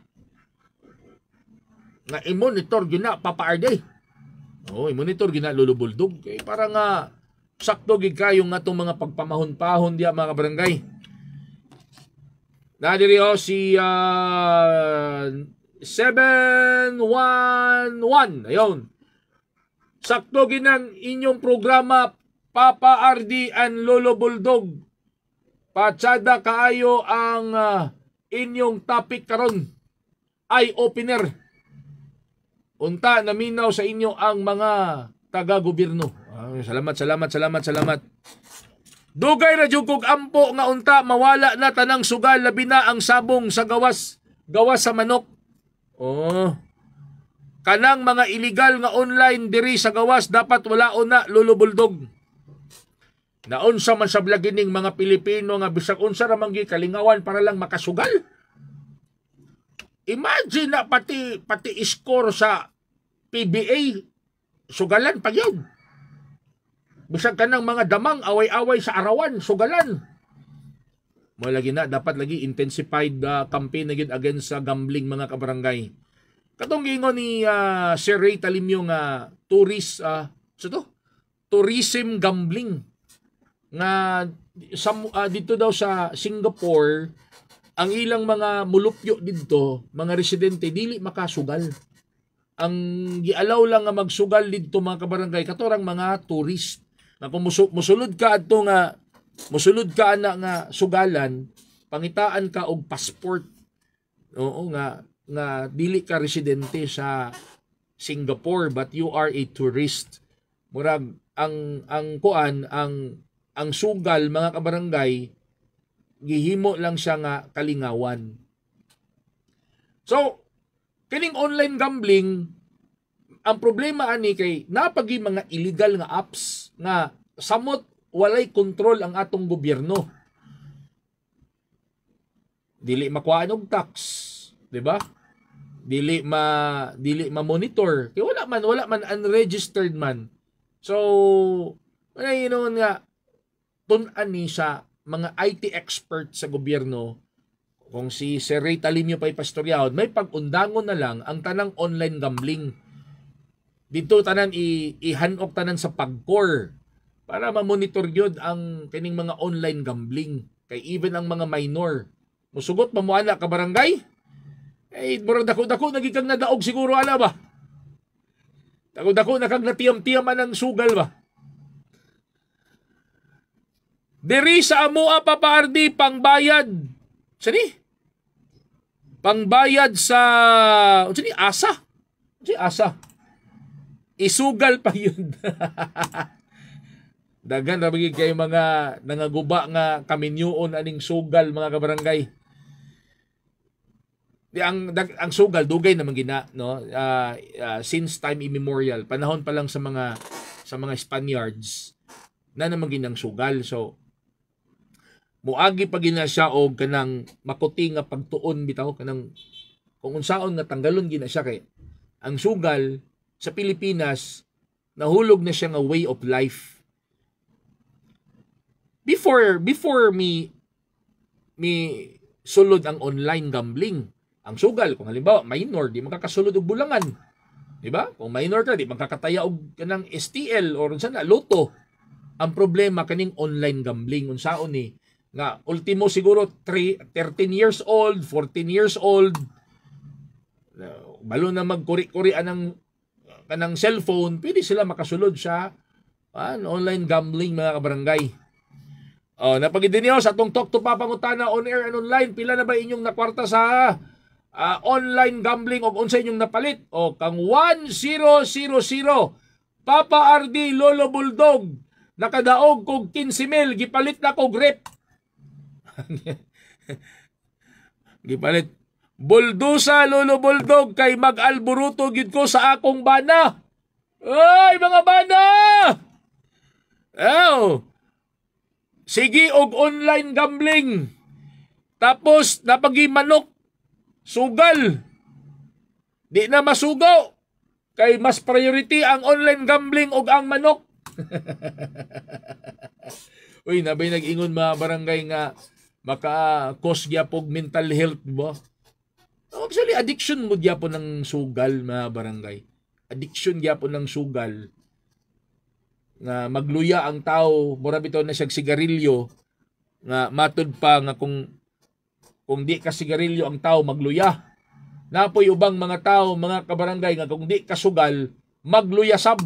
Nga i-monitor gyud na Papa Arday. I-monitor gyud na Lolo Bulldog kay para nga sakto gid kayo nga tong mga pagpamahon-pahon diya mga kabarangay. Nadiri si 711. Ayun. Sakto ginang inyong programa Papa RD and Lolo Bulldog. Patsada kaayo ang inyong topic karon. Eye opener. Unta naminaw sa inyo ang mga taga-gobyerno. Salamat. Dugay ra jud kog ampo nga unta mawala na tanang sugal labi na ang sabong sa gawas sa manok. Kanang mga illegal nga online diri sa gawas dapat wala na Lolo Bulldog. Naunsa man sa blagining mga Pilipino nga bisag unsa ra man kalingawan para lang makasugal. Imagine na pati score sa PBA sugalan pa yun. Bisag kanang mga damang away-away sa arawan, sugalan. Mo lagi na dapat lagi intensified campaign na gid against sa gambling mga kabarangay. Katong gingon ni Sir Ray Talimio nga tourism gambling nga dito daw sa Singapore ang ilang mga mulupyo didto, mga residente dili makasugal. Ang gialaw lang nga magsugal didto mga kabarangay katorang mga tourist. Na kung musulod ka adto nga musulod ka ana nga sugalan, pangitaan ka og passport. Oo nga dili ka residente sa Singapore but you are a tourist. Murag ang sugal mga kabarangay gihimo lang siya nga kalingawan. So, kining online gambling ang problema ani kay napagi mga illegal nga apps nga samot walay kontrol ang atong gobyerno. Dili makuhaan og tax, di ba? Dili ma-monitor. Kay wala man unregistered man. So, nga tun-an ni sa mga IT expert sa gobyerno, kung si Sir Ray Talimio pa'y pastoryaon, may pag-undangon na lang ang tanang online gambling. Dito tanan ihanok tanan sa pagcore para ma-monitor yun ang kining mga online gambling. Kay even ang mga minor. Musugot mamuana ka barangay? Eh, murang dako-dako nagikang nadaog siguro ala ba? Dako-dako na kang natiyam-tiyaman ng sugal ba? Diri sa amoa papaardi pangbayad. Sani? Pangbayad sa sani asa. Si asa. Isugal pa yun. Dagan rabigi kay mga nangaguba nga kaminyoon aning sugal mga kabarangay. Ang sugal dugay naman gina no since time immemorial, panahon pa lang sa mga Spaniards na naman ginang sugal. So muagi pa gina siya og kanang makuti nga pagtuon bitaw kanang kung unsaon nga tanggalon gina siya kay ang sugal sa Pilipinas nahulog na siya nga way of life. Before me sulod ang online gambling, ang sugal kung halimbawa minor di makakasulod og bulangan, di ba? Kung minor ka di makakataya og kanang STL or unsa na loto. Ang problema kaning online gambling unsaon ni nga ultimo siguro 13 years old, 14 years old balo na magkuri-kuri anang kanang cellphone, pwede sila makasulod sa online gambling mga kabarangay. Napagid niyo sa atong Talk to Papangutana on air and online, pila na ba inyong nakwarta sa online gambling o unsa inyong napalit? Kang 1000 Papa RD Lolo Bulldog nakadaog kog 15,000 gipalit na kog rep. Gipalit Buldusa Lolo Bulldog kay mag-alburuto gid ko sa akong bana. Ay mga bana! Sige og online gambling. Tapos napagi manok, sugal. Di na masugaw. Kay mas priority ang online gambling og ang manok. Uy, nabay nag-ingon mga barangay nga maka-cause gyapon mental health ba? Actually, addiction mo gyapon ng sugal mga barangay. Addiction gyapon ng sugal. Nga magluya ang tao, mura bitaw na siya sigarilyo, nga matud pa nga kung di ka sigarilyo ang tao magluya. Napoy ubang mga tao, mga kabarangay nga kung di ka sugal, magluya sab.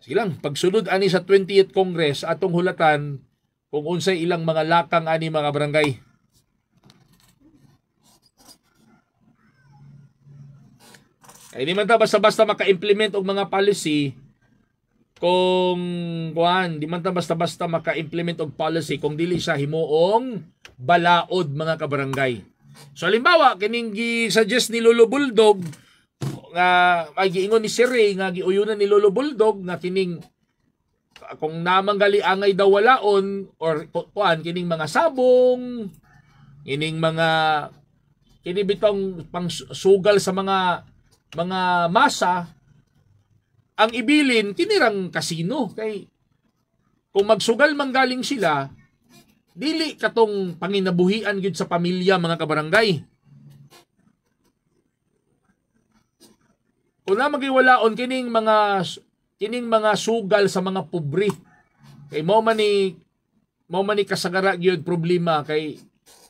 Sige lang, pagsunod ani sa 20th Congress, atong hulatan kung unsay ilang mga lakang ani mga barangay. Ay di man ta basta-basta maka-implement og mga policy kung di man ta basta-basta maka-implement og policy kung dili siya himuong balaod mga kabarangay. So halimbawa kining gi-suggest ni Lolo Bulldog nga ay giingon ni Sir Ray nga giuyunan ni Lolo Bulldog nga kining kung namanggali angay daw walaon or kining mga sabong, kining mga kinibitong pangsugal sa mga masa ang ibilin kinirang kasino kay kung magsugal manggaling sila dili katong panginabuhian gyud sa pamilya mga kabarangay. Kung na magiwalaon kining mga sugal sa mga pobre kay mao man ni kasagara gyud problema kay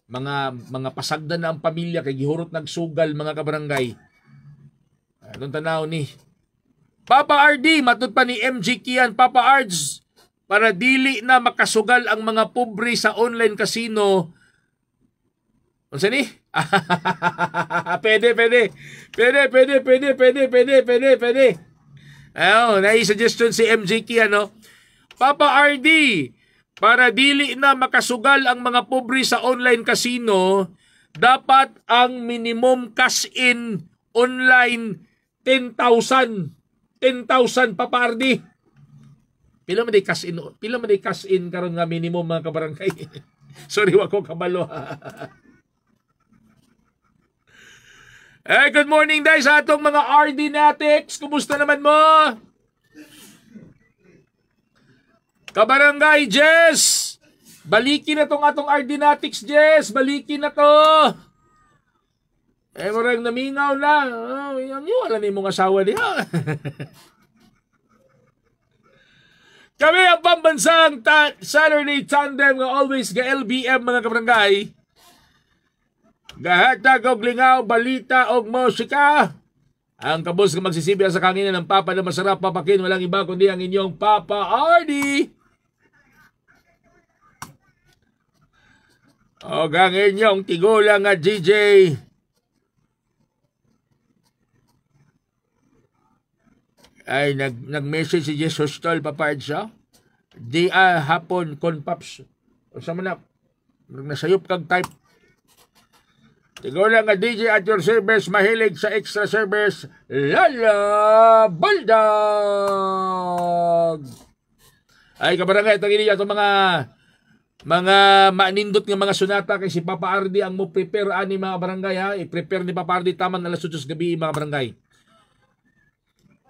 mga pasagdan na ang pamilya kay gihurot nagsugal mga kabarangay. Anong tanaw ni Papa RD, matud pa ni MG Kian, Papa Ards, para dili na makasugal ang mga pobre sa online casino. Unsa ni? Pwede. Nai-suggestion si MG Kian, no? Papa RD, para dili na makasugal ang mga pobre sa online casino, dapat ang minimum cash-in online 10,000 Papa RD. Pila man day cash in karon nga minimum mga kabarangay. Sorry wako kabalo. Good morning guys sa atong mga RD Natics. Kumusta naman mo? Kabarangay Jess! Balikin na tong atong Ardinatics, Jess! Balikin na to! Eh, marang namingaw na. Yung wala ni mong asawa niya. Kami ang pambansang Saturday Tandem nga always ga LBM mga kabarangay. Gahatag og lingaw, balita og musika. Ang kabos nga magsisibya sa kanginan ng Papa na masarap papakin, walang iba kundi ang inyong Papa Ardy. O ang inyong tigulang nga DJ. Ay, nag-message si Jesus Tol, papayad siya. Di hapon, konpaps. O sa manap, nasayop kag type. Tigulang nga DJ at your service, mahilig sa extra service, Lala Baldag! Ay, kabarangay, itong iniya itong mga manindot nga mga sunata kay si Papa Ardy ang mo prepare ani mga barangay ha. I-prepare ni Papa Ardy taman alas 8 gabi mga barangay.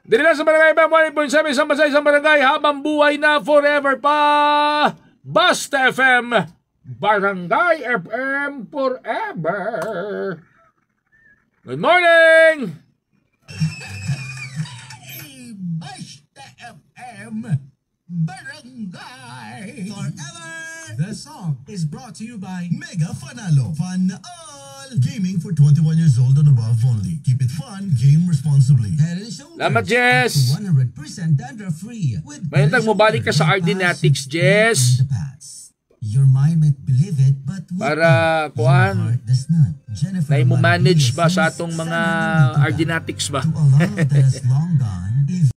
Dili na sa barangay ba 1.7 isang basay isang barangay habang buhay na forever pa. Basta FM, Barangay FM forever. Good morning! Basta FM, Barangay forever. The song is brought to you by Mega Fanalo. Fun all! Gaming for 21 years old and above only. Keep it fun, game responsibly. Head and shoulders. Salamat, Jess. 100% dandruff-free. Mayroon mo balik ka sa Ardinatics, Jess. Your mind might believe it, but para kuan na mo manage ba sa atong mga Ardinatics ba? to a love that is long gone.